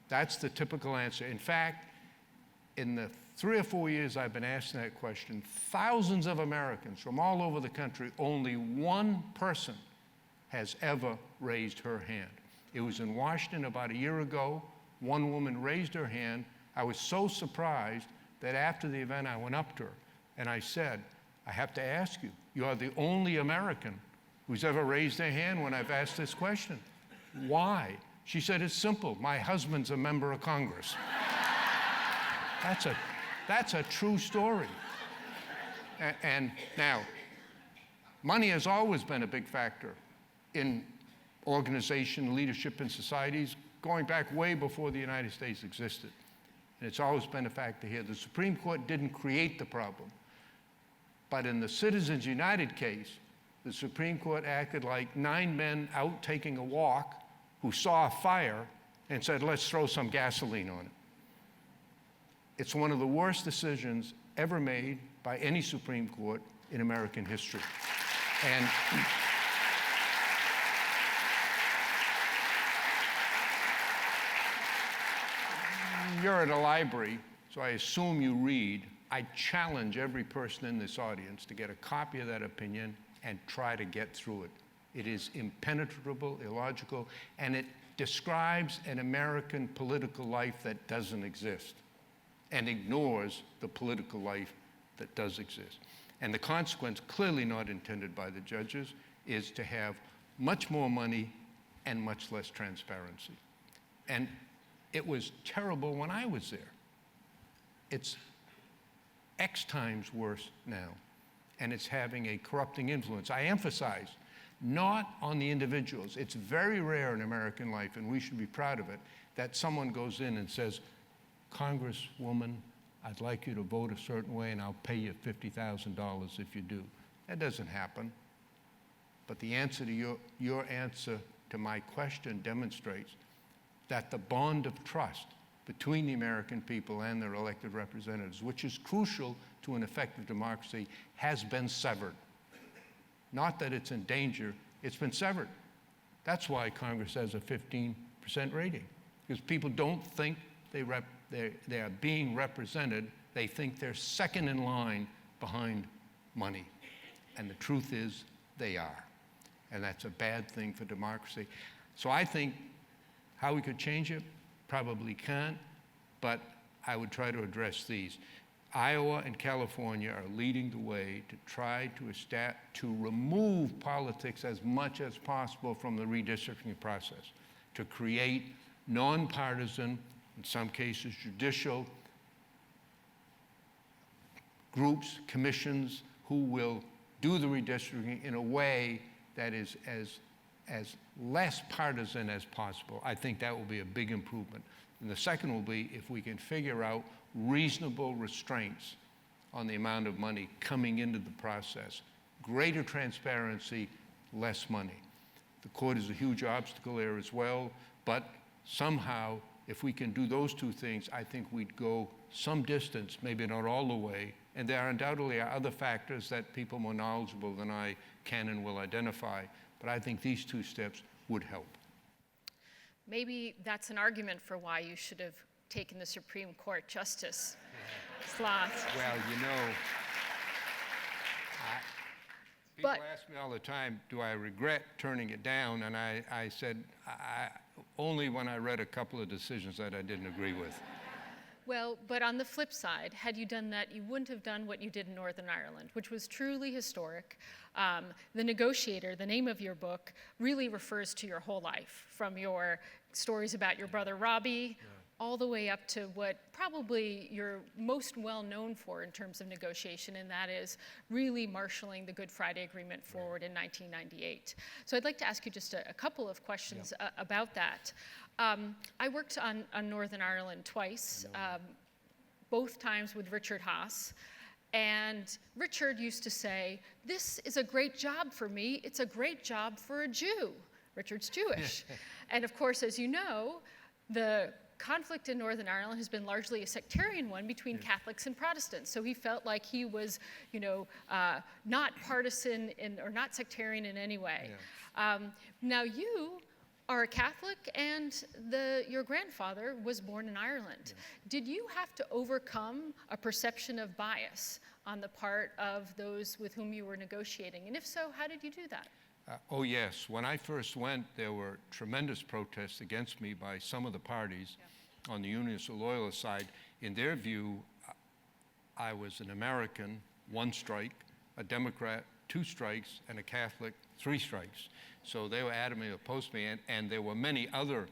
That's the typical answer. In fact, in the 3 or 4 years I've been asking that question, thousands of Americans from all over the country, only one person has ever raised her hand. It was in Washington about a year ago. One woman raised her hand. I was so surprised that after the event I went up to her and I said, I have to ask you, you are the only American who's ever raised their hand when I've asked this question. Why? She said, it's simple. My husband's a member of Congress. That's a true story. And now, money has always been a big factor in organization, leadership in societies, going back way before the United States existed. And it's always been a factor here. The Supreme Court didn't create the problem. But in the Citizens United case, the Supreme Court acted like 9 men out taking a walk who saw a fire and said, let's throw some gasoline on it. It's one of the worst decisions ever made by any Supreme Court in American history. And you're at a library, so I assume you read. I challenge every person in this audience to get a copy of that opinion and try to get through it. It is impenetrable, illogical, and it describes an American political life that doesn't exist and ignores the political life that does exist. And the consequence, clearly not intended by the judges, is to have much more money and much less transparency. And it was terrible when I was there. It's X times worse now, and it's having a corrupting influence. I emphasize, not on the individuals. It's very rare in American life, and we should be proud of it, that someone goes in and says, Congresswoman, I'd like you to vote a certain way, and I'll pay you $50,000 if you do. That doesn't happen. But the answer to your answer to my question demonstrates that the bond of trust between the American people and their elected representatives, which is crucial to an effective democracy, has been severed. Not that it's in danger, it's been severed. That's why Congress has a 15% rating, because people don't think they are being represented. They think they're second in line behind money. And the truth is, they are. And that's a bad thing for democracy. So I think how we could change it, probably can't, but I would try to address these. Iowa and California are leading the way to try to remove politics as much as possible from the redistricting process, to create nonpartisan, in some cases judicial, groups, commissions, who will do the redistricting in a way that is as less partisan as possible. I think that will be a big improvement. And the second will be if we can figure out reasonable restraints on the amount of money coming into the process. Greater transparency, less money. The court is a huge obstacle there as well, but somehow, if we can do those two things, I think we'd go some distance, maybe not all the way. And there undoubtedly are other factors that people more knowledgeable than I can and will identify, but I think these two steps would help. Maybe that's an argument for why you should have taken the Supreme Court justice slot. Well, you know, people ask me all the time, do I regret turning it down? And I said, only when I read a couple of decisions that I didn't agree with. Well, but on the flip side, had you done that, you wouldn't have done what you did in Northern Ireland, which was truly historic. The Negotiator, the name of your book, really refers to your whole life, from your stories about your brother Robbie, all the way up to what probably you're most well known for in terms of negotiation, and that is really marshaling the Good Friday Agreement forward in 1998. So I'd like to ask you just a couple of questions about that. I worked on Northern Ireland twice, both times with Richard Haas. And Richard used to say, "This is a great job for me. It's a great job for a Jew." Richard's Jewish. And of course, as you know, the conflict in Northern Ireland has been largely a sectarian one between Catholics and Protestants. So he felt like he was, not partisan or not sectarian in any way. Now you are a Catholic, and your grandfather was born in Ireland. Did you have to overcome a perception of bias on the part of those with whom you were negotiating? And if so, how did you do that? Oh, yes. When I first went, there were tremendous protests against me by some of the parties on the Unionist or Loyalist side. In their view, I was an American, 1 strike, a Democrat, 2 strikes, and a Catholic, 3 strikes. So they were adamantly opposed to me, and there were many other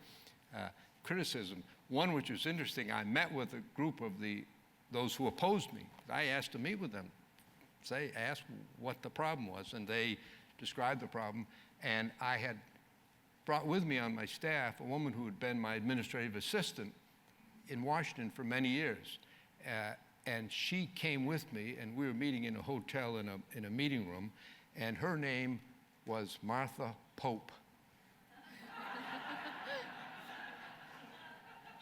criticisms. One which was interesting, I met with a group of those who opposed me. I asked to meet with them, asked what the problem was, and they described the problem. And I had brought with me on my staff a woman who had been my administrative assistant in Washington for many years. And she came with me, and we were meeting in a hotel in a meeting room, and her name was Martha Pope.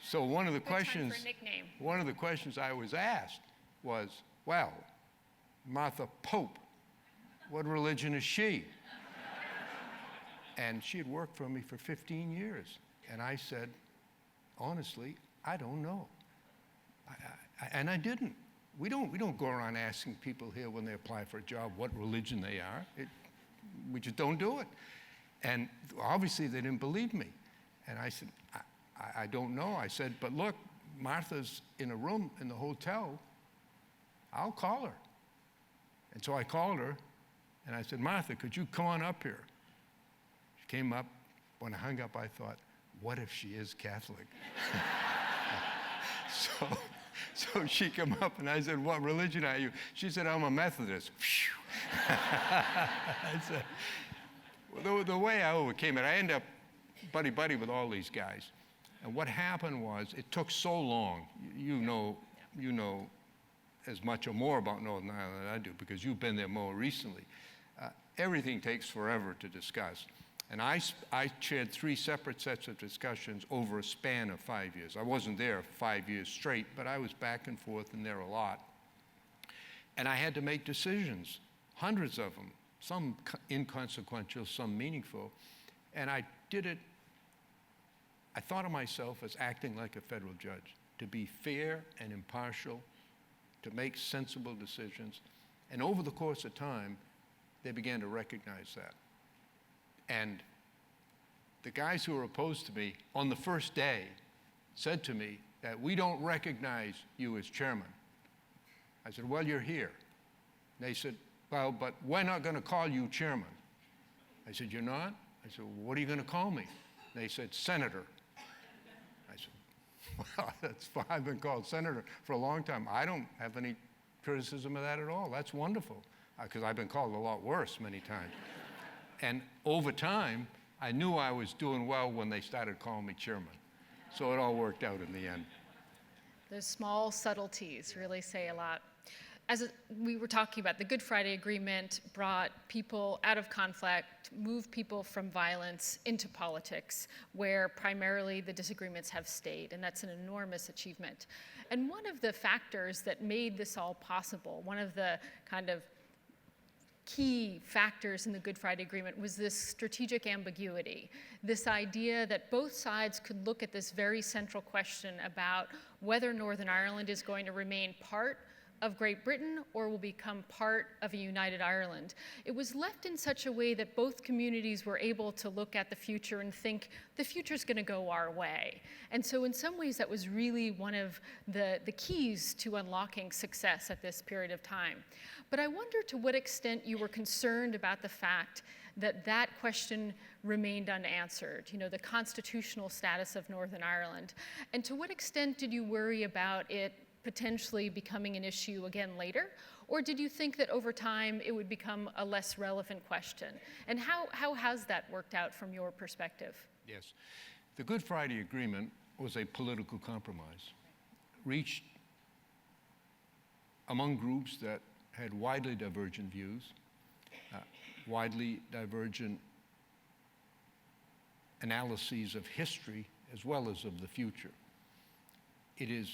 So one of the questions I was asked was, well, Martha Pope, what religion is she? And she had worked for me for 15 years. And I said, honestly, I don't know. And I didn't. We don't go around asking people here when they apply for a job what religion they are. We just don't do it. And obviously they didn't believe me. And I said, I don't know. I said, but look, Martha's in a room in the hotel. I'll call her. And so I called her, and I said, Martha, could you come on up here? She came up. When I hung up, I thought, what if she is Catholic? So she came up, and I said, what religion are you? She said, I'm a Methodist. I said, well, the way I overcame it, I ended up buddy-buddy with all these guys. And what happened was, it took so long. You know as much or more about Northern Ireland than I do, because you've been there more recently. Everything takes forever to discuss. And I chaired 3 separate sets of discussions over a span of 5 years. I wasn't there 5 years straight, but I was back and forth and there a lot. And I had to make decisions, hundreds of them, some inconsequential, some meaningful. And I did it, I thought of myself as acting like a federal judge, to be fair and impartial, to make sensible decisions. And over the course of time, they began to recognize that. And the guys who were opposed to me on the first day said to me that we don't recognize you as chairman. I said, well, you're here. And they said, well, but we're not going to call you chairman. I said, you're not? I said, well, what are you going to call me? And they said, senator. I said, well, that's fine. I've been called senator for a long time. I don't have any criticism of that at all. That's wonderful, because I've been called a lot worse many times. And over time, I knew I was doing well when they started calling me chairman. So it all worked out in the end. Those small subtleties really say a lot. As we were talking about, the Good Friday Agreement brought people out of conflict, moved people from violence into politics, where primarily the disagreements have stayed, and that's an enormous achievement. And one of the factors that made this all possible, one of the kind of key factors in the Good Friday Agreement, was this strategic ambiguity, this idea that both sides could look at this very central question about whether Northern Ireland is going to remain part of Great Britain or will become part of a united Ireland. It was left in such a way that both communities were able to look at the future and think, the future's going to go our way. And so in some ways, that was really one of the keys to unlocking success at this period of time. But I wonder to what extent you were concerned about the fact that that question remained unanswered, the constitutional status of Northern Ireland. And to what extent did you worry about it potentially becoming an issue again later? Or did you think that over time it would become a less relevant question? And how has that worked out from your perspective? Yes. The Good Friday Agreement was a political compromise reached among groups that had widely divergent views, widely divergent analyses of history as well as of the future. It is,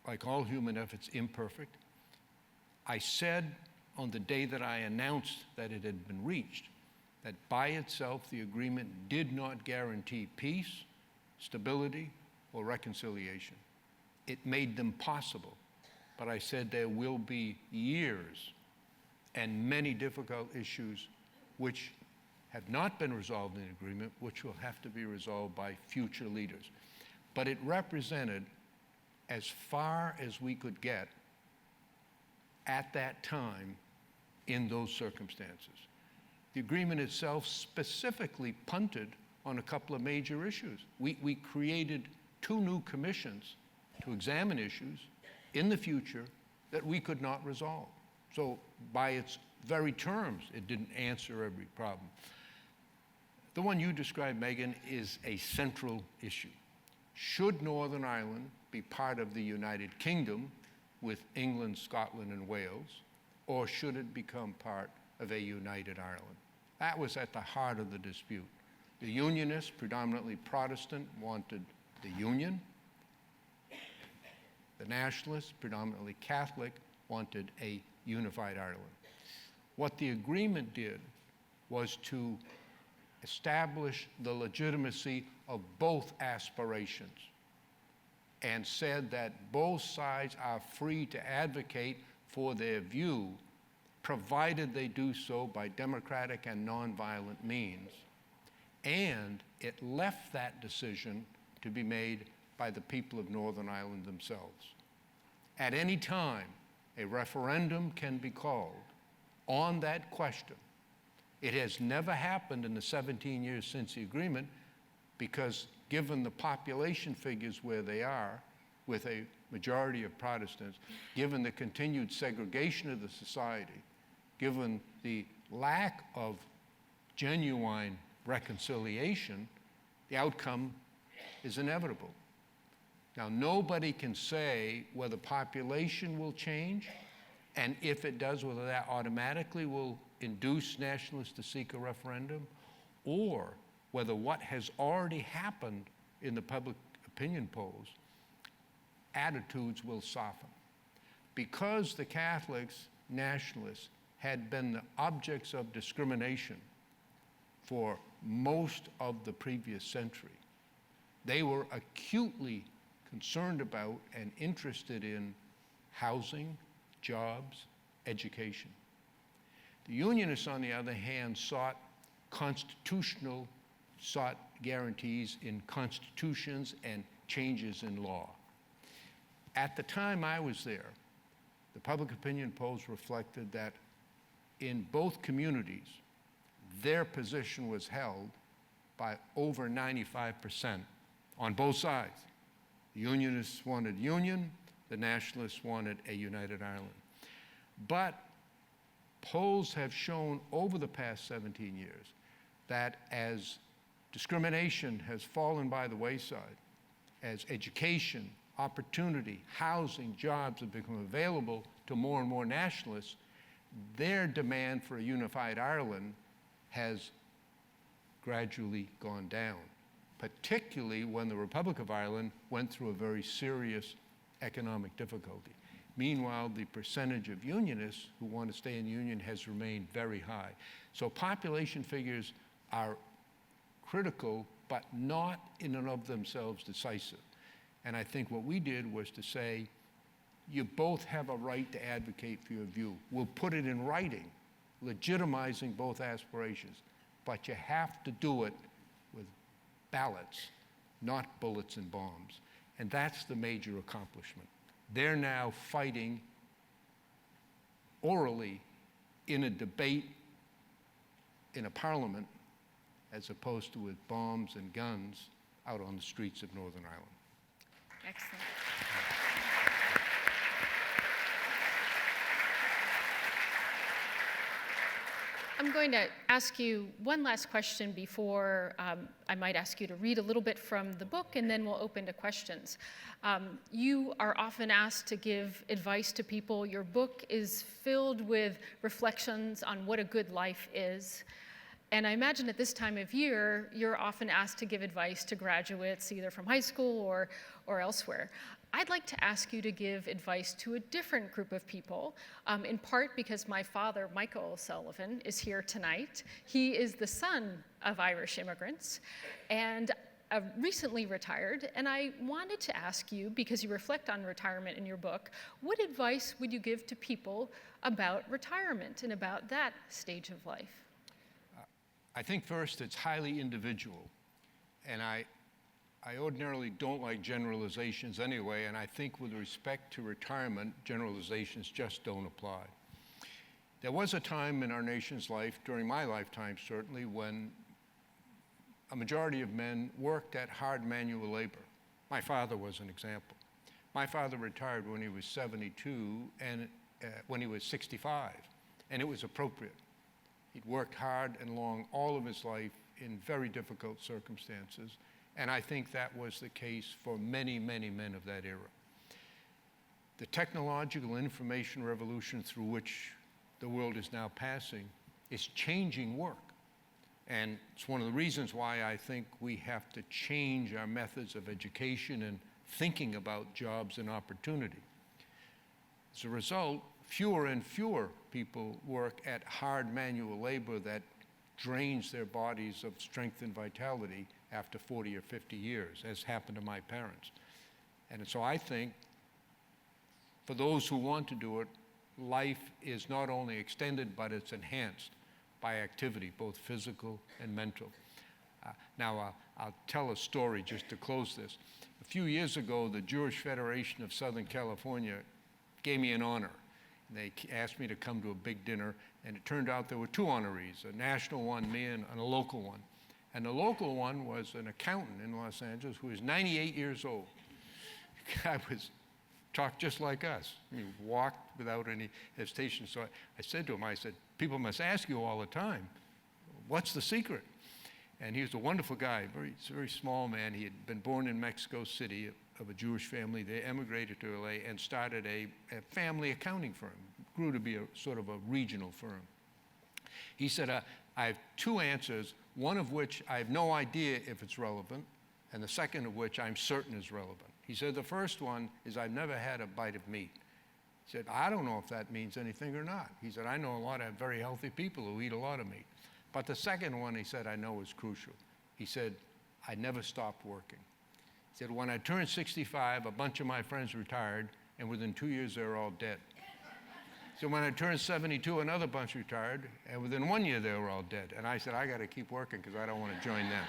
like all human efforts, imperfect. I said on the day that I announced that it had been reached that by itself the agreement did not guarantee peace, stability, or reconciliation. It made them possible, but I said there will be years and many difficult issues which have not been resolved in the agreement, which will have to be resolved by future leaders. But it represented as far as we could get at that time in those circumstances. The agreement itself specifically punted on a couple of major issues. We created 2 new commissions to examine issues in the future that we could not resolve. So by its very terms, it didn't answer every problem. The one you described, Meghan, is a central issue. Should Northern Ireland be part of the United Kingdom with England, Scotland, and Wales, or should it become part of a united Ireland? That was at the heart of the dispute. The Unionists, predominantly Protestant, wanted the Union. The Nationalists, predominantly Catholic, wanted a unified Ireland. What the agreement did was to establish the legitimacy of both aspirations and said that both sides are free to advocate for their view, provided they do so by democratic and nonviolent means. And it left that decision to be made by the people of Northern Ireland themselves. At any time, a referendum can be called on that question. It has never happened in the 17 years since the agreement because given the population figures where they are, with a majority of Protestants, given the continued segregation of the society, given the lack of genuine reconciliation, the outcome is inevitable. Now, nobody can say whether population will change, and if it does, whether that automatically will induce nationalists to seek a referendum, or whether what has already happened in the public opinion polls, attitudes will soften. Because the Catholics, nationalists, had been the objects of discrimination for most of the previous century, they were acutely concerned about and interested in housing, jobs, education. The Unionists, on the other hand, sought guarantees in constitutions and changes in law. At the time I was there, the public opinion polls reflected that in both communities, their position was held by over 95% on both sides. The Unionists wanted union, the Nationalists wanted a united Ireland. But polls have shown over the past 17 years that as discrimination has fallen by the wayside, as education, opportunity, housing, jobs have become available to more and more nationalists, their demand for a unified Ireland has gradually gone down, particularly when the Republic of Ireland went through a very serious economic difficulty. Meanwhile, the percentage of Unionists who want to stay in the Union has remained very high. So population figures are critical, but not in and of themselves decisive. And I think what we did was to say, you both have a right to advocate for your view. We'll put it in writing, legitimizing both aspirations. But you have to do it with ballots, not bullets and bombs. And that's the major accomplishment. They're now fighting orally in a debate in a parliament as opposed to with bombs and guns out on the streets of Northern Ireland. Excellent. I'm going to ask you one last question before I might ask you to read a little bit from the book, and then we'll open to questions. You are often asked to give advice to people. Your book is filled with reflections on what a good life is. And I imagine at this time of year, you're often asked to give advice to graduates, either from high school or elsewhere. I'd like to ask you to give advice to a different group of people, in part because my father, Michael Sullivan, is here tonight. He is the son of Irish immigrants and recently retired. And I wanted to ask you, because you reflect on retirement in your book, what advice would you give to people about retirement and about that stage of life? I think first it's highly individual. And I ordinarily don't like generalizations anyway, and I think with respect to retirement, generalizations just don't apply. There was a time in our nation's life, during my lifetime certainly, when a majority of men worked at hard manual labor. My father was an example. My father retired when he was 72 and when he was 65, and it was appropriate. He'd worked hard and long all of his life in very difficult circumstances. And I think that was the case for many, many men of that era. The technological information revolution through which the world is now passing is changing work. And it's one of the reasons why I think we have to change our methods of education and thinking about jobs and opportunity. As a result, fewer and fewer people work at hard manual labor that drains their bodies of strength and vitality after 40 or 50 years, as happened to my parents. And so I think for those who want to do it, life is not only extended, but it's enhanced by activity, both physical and mental. Now, I'll tell a story just to close this. A few years ago, the Jewish Federation of Southern California gave me an honor. They asked me to come to a big dinner, and it turned out there were two honorees, a national one, me, and a local one. And the local one was an accountant in Los Angeles who was 98 years old. The guy talked just like us. He walked without any hesitation. So I said to him, I said, people must ask you all the time, what's the secret? And he was a wonderful guy, very small man. He had been born in Mexico City of a Jewish family. They emigrated to LA and started a family accounting firm. It grew to be a sort of a regional firm. He said, I have two answers, one of which I have no idea if it's relevant, and the second of which I'm certain is relevant. He said, the first one is I've never had a bite of meat. He said, I don't know if that means anything or not. He said, I know a lot of very healthy people who eat a lot of meat. But the second one, he said, I know is crucial. He said, I never stopped working. He said, when I turned 65, a bunch of my friends retired, and within 2 years, they were all dead. So when I turned 72, another bunch retired, and within 1 year, they were all dead. And I said, I got to keep working because I don't want to join them.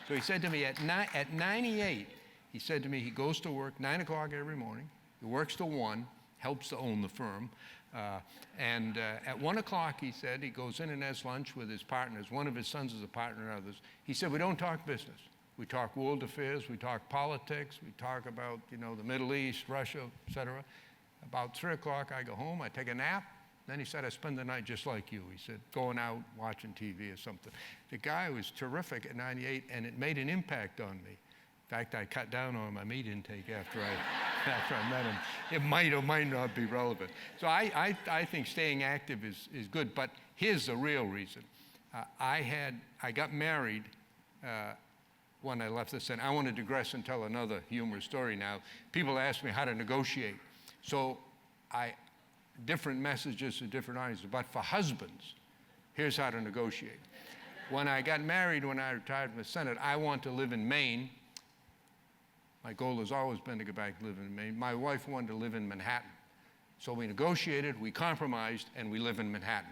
So he said to me, at 98, he said to me, he goes to work 9 o'clock every morning. He works till 1, helps to own the firm. At 1 o'clock, he said, he goes in and has lunch with his partners. One of his sons is a partner and others. He said, we don't talk business. We talk world affairs, we talk politics, we talk about, the Middle East, Russia, et cetera. About 3 o'clock, I go home, I take a nap. Then he said, I spend the night just like you. He said, going out, watching TV or something. The guy was terrific at 98, and it made an impact on me. In fact, I cut down on my meat intake after I met him. It might or might not be relevant. So I think staying active is good, but here's the real reason. I got married when I left the Senate. I want to digress and tell another humorous story now. People ask me how to negotiate. So different messages to different audiences, but for husbands, here's how to negotiate. When I got married, when I retired from the Senate, I want to live in Maine. My goal has always been to go back and live in Maine. My wife wanted to live in Manhattan. So we negotiated, we compromised, and we live in Manhattan.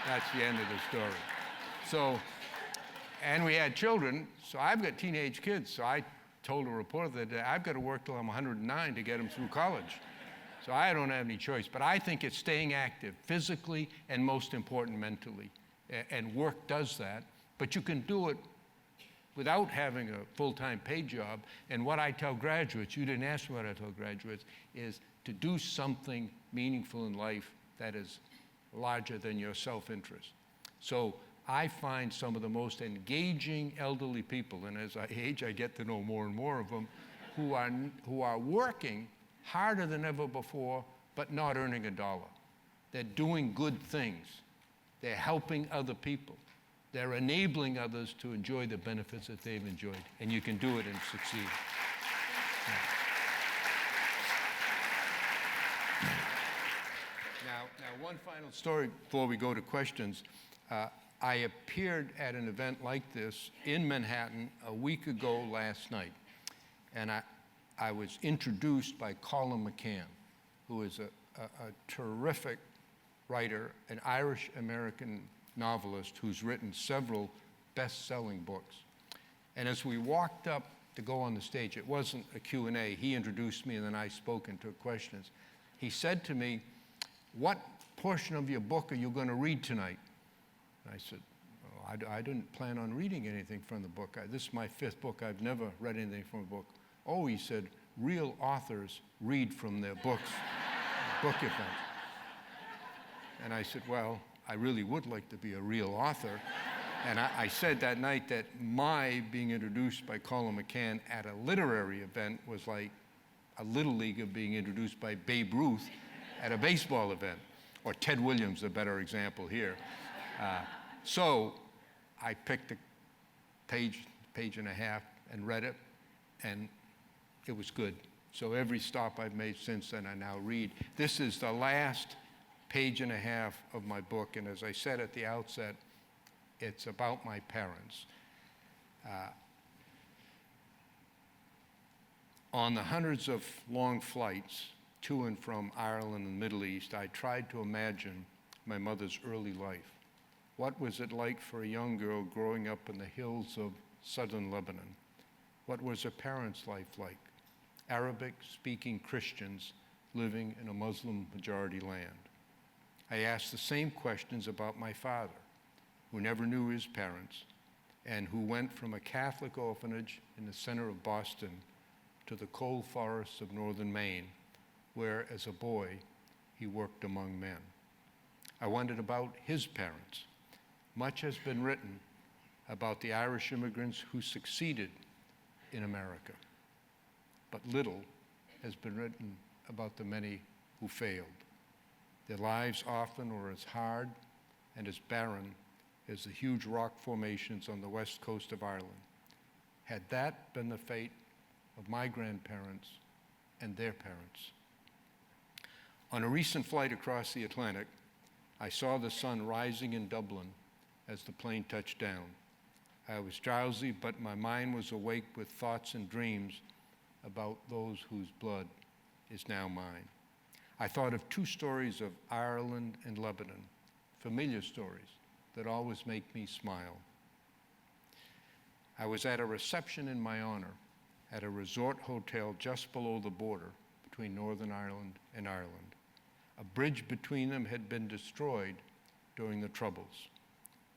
That's the end of the story. So, and we had children, so I've got teenage kids, so I told a reporter that I've got to work till I'm 109 to get them through college. So I don't have any choice, but I think it's staying active physically and most important mentally. And work does that, but you can do it without having a full-time paid job. And what I tell graduates, you didn't ask me what I tell graduates, is to do something meaningful in life that is larger than your self-interest. So I find some of the most engaging elderly people, and as I age, I get to know more and more of them, who are working harder than ever before, but not earning a dollar. They're doing good things. They're helping other people. They're enabling others to enjoy the benefits that they've enjoyed, and you can do it and succeed. Now, one final story before we go to questions. I appeared at an event like this in Manhattan a week ago last night, and I was introduced by Colin McCann, who is a terrific writer, an Irish-American novelist who's written several best-selling books. And as we walked up to go on the stage, it wasn't a Q&A. He introduced me, and then I spoke and took questions. He said to me, "What portion of your book are you going to read tonight?" And I said, "Oh, I didn't plan on reading anything from the book. This is my 5th book. I've never read anything from a book." "Oh," he said, "real authors read from their books, book event." And I said, "Well, I really would like to be a real author." And I said that night that my being introduced by Colin McCann at a literary event was like a little leaguer being introduced by Babe Ruth at a baseball event, or Ted Williams, a better example here. So I picked a page and a half and read it, and it was good. So every stop I've made since then, I now read. This is the last page and a half of my book, and as I said at the outset, it's about my parents. On the hundreds of long flights to and from Ireland and the Middle East, I tried to imagine my mother's early life. What was it like for a young girl growing up in the hills of southern Lebanon? What was her parents' life like? Arabic-speaking Christians living in a Muslim-majority land. I asked the same questions about my father, who never knew his parents, and who went from a Catholic orphanage in the center of Boston to the cold forests of northern Maine, where, as a boy, he worked among men. I wondered about his parents. Much has been written about the Irish immigrants who succeeded in America, but little has been written about the many who failed. Their lives often were as hard and as barren as the huge rock formations on the west coast of Ireland. Had that been the fate of my grandparents and their parents? On a recent flight across the Atlantic, I saw the sun rising in Dublin as the plane touched down. I was drowsy, but my mind was awake with thoughts and dreams about those whose blood is now mine. I thought of 2 stories of Ireland and Lebanon, familiar stories that always make me smile. I was at a reception in my honor at a resort hotel just below the border between Northern Ireland and Ireland. A bridge between them had been destroyed during the Troubles.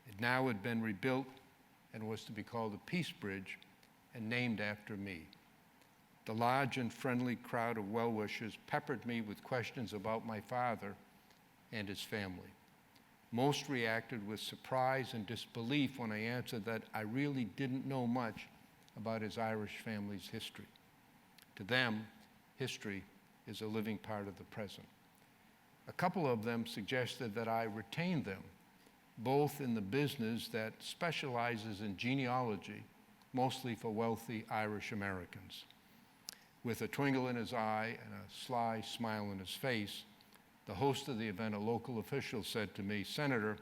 It now had been rebuilt and was to be called the Peace Bridge and named after me. The large and friendly crowd of well-wishers peppered me with questions about my father and his family. Most reacted with surprise and disbelief when I answered that I really didn't know much about his Irish family's history. To them, history is a living part of the present. A couple of them suggested that I retain them, both in the business that specializes in genealogy, mostly for wealthy Irish Americans. With a twinkle in his eye and a sly smile on his face, the host of the event, a local official, said to me, "Senator,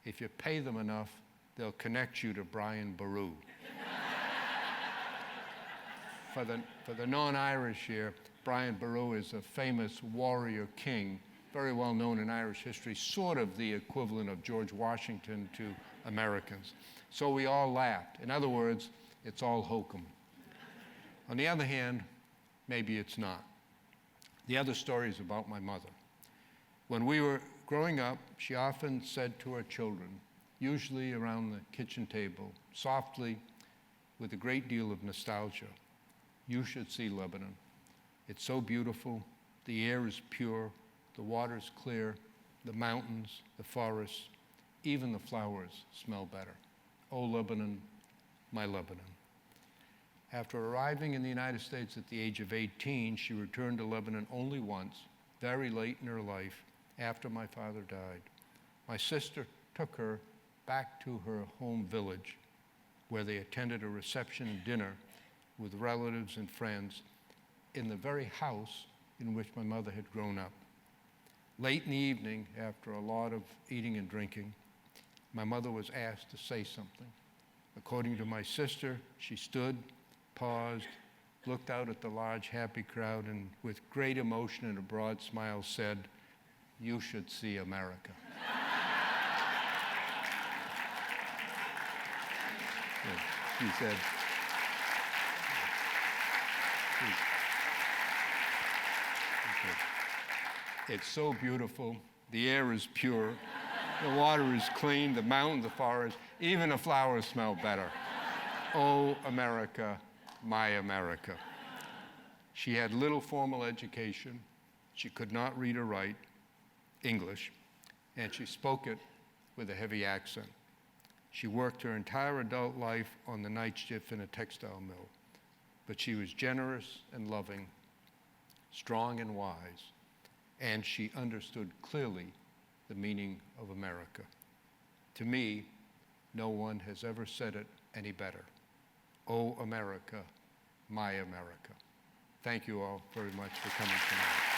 if you pay them enough, they'll connect you to Brian Boru." for the non-Irish here, Brian Boru is a famous warrior king, very well known in Irish history, sort of the equivalent of George Washington to Americans. So we all laughed. In other words, it's all hokum. On the other hand, maybe it's not. The other story is about my mother. When we were growing up, she often said to her children, usually around the kitchen table, softly, with a great deal of nostalgia, "You should see Lebanon. It's so beautiful. The air is pure. The water's clear. The mountains, the forests, even the flowers smell better. Oh, Lebanon, my Lebanon." After arriving in the United States at the age of 18, she returned to Lebanon only once, very late in her life, after my father died. My sister took her back to her home village, where they attended a reception and dinner with relatives and friends in the very house in which my mother had grown up. Late in the evening, after a lot of eating and drinking, my mother was asked to say something. According to my sister, she stood, paused, looked out at the large, happy crowd, and with great emotion and a broad smile said, "You should see America." She said, "It's so beautiful. The air is pure. The water is clean. The mountains, the forest, even the flowers smell better. Oh, America, my America." She had little formal education. She could not read or write English, and she spoke it with a heavy accent. She worked her entire adult life on the night shift in a textile mill, but she was generous and loving, strong and wise, and she understood clearly the meaning of America. To me, no one has ever said it any better. Oh, America, my America. Thank you all very much for coming tonight.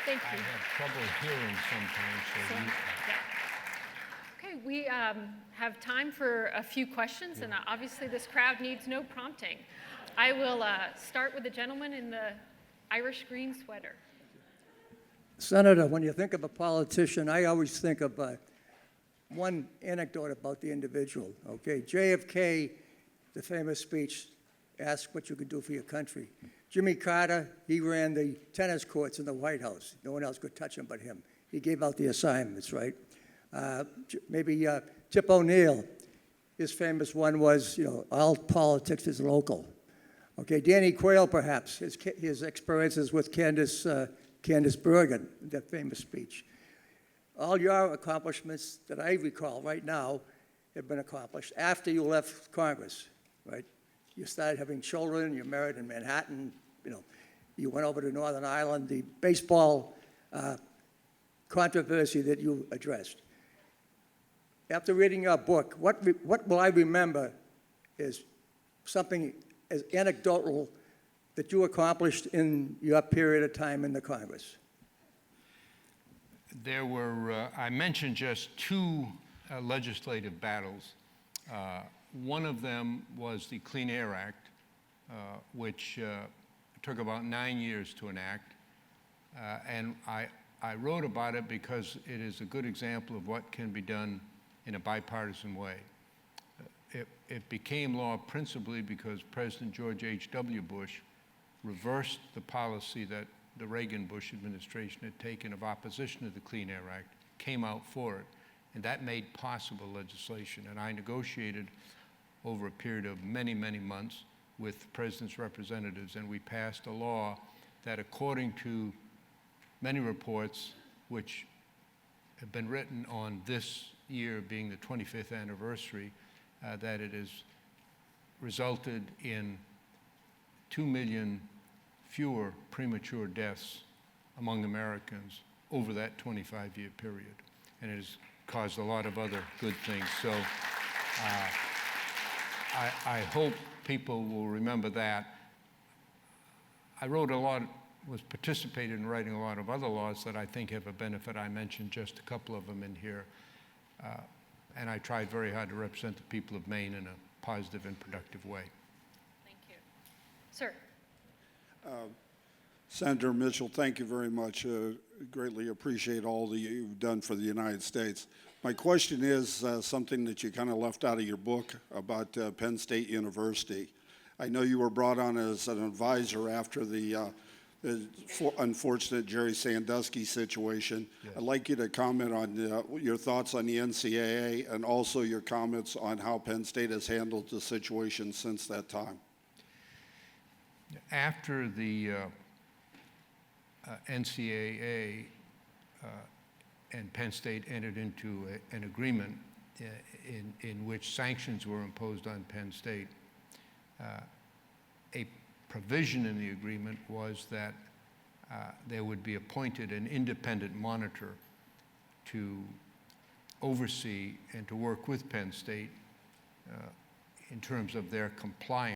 Thank I you. have trouble hearing sometimes, so you... Okay, we have time for a few questions, and obviously this crowd needs no prompting. I will start with the gentleman in the Irish green sweater. Senator, when you think of a politician, I always think of one anecdote about the individual, okay? JFK, the famous speech, ask what you could do for your country. Jimmy Carter, he ran the tennis courts in the White House. No one else could touch him but him. He gave out the assignments, right? Maybe Tip O'Neill, his famous one was, all politics is local. Okay, Danny Quayle, perhaps, his experiences with Candace Bergen, that famous speech. All your accomplishments that I recall right now have been accomplished after you left Congress, right? You started having children, you're married in Manhattan, you went over to Northern Ireland, the baseball controversy that you addressed. After reading your book, what will I remember is something as anecdotal that you accomplished in your period of time in the Congress? There were, I mentioned just two legislative battles. One of them was the Clean Air Act, which took about 9 years to enact. And I wrote about it because it is a good example of what can be done in a bipartisan way. It became law principally because President George H.W. Bush reversed the policy that the Reagan-Bush administration had taken of opposition to the Clean Air Act, came out for it, and that made possible legislation. And I negotiated over a period of many, many months with the President's representatives, and we passed a law that, according to many reports, which have been written on this year being the 25th anniversary, that it has resulted in 2 million fewer premature deaths among Americans over that 25-year period. And it has caused a lot of other good things. So I hope people will remember that. I wrote a lot was participated in writing a lot of other laws that I think have a benefit. I mentioned just a couple of them in here. And I tried very hard to represent the people of Maine in a positive and productive way. Thank you. Sir. Senator Mitchell, thank you very much. Greatly appreciate all that you've done for the United States. My question is something that you kind of left out of your book about Penn State University. I know you were brought on as an advisor after the unfortunate Jerry Sandusky situation. Yes. I'd like you to comment on your thoughts on the NCAA and also your comments on how Penn State has handled the situation since that time. After the NCAA and Penn State entered into an agreement in which sanctions were imposed on Penn State, a provision in the agreement was that there would be appointed an independent monitor to oversee and to work with Penn State in terms of their compliance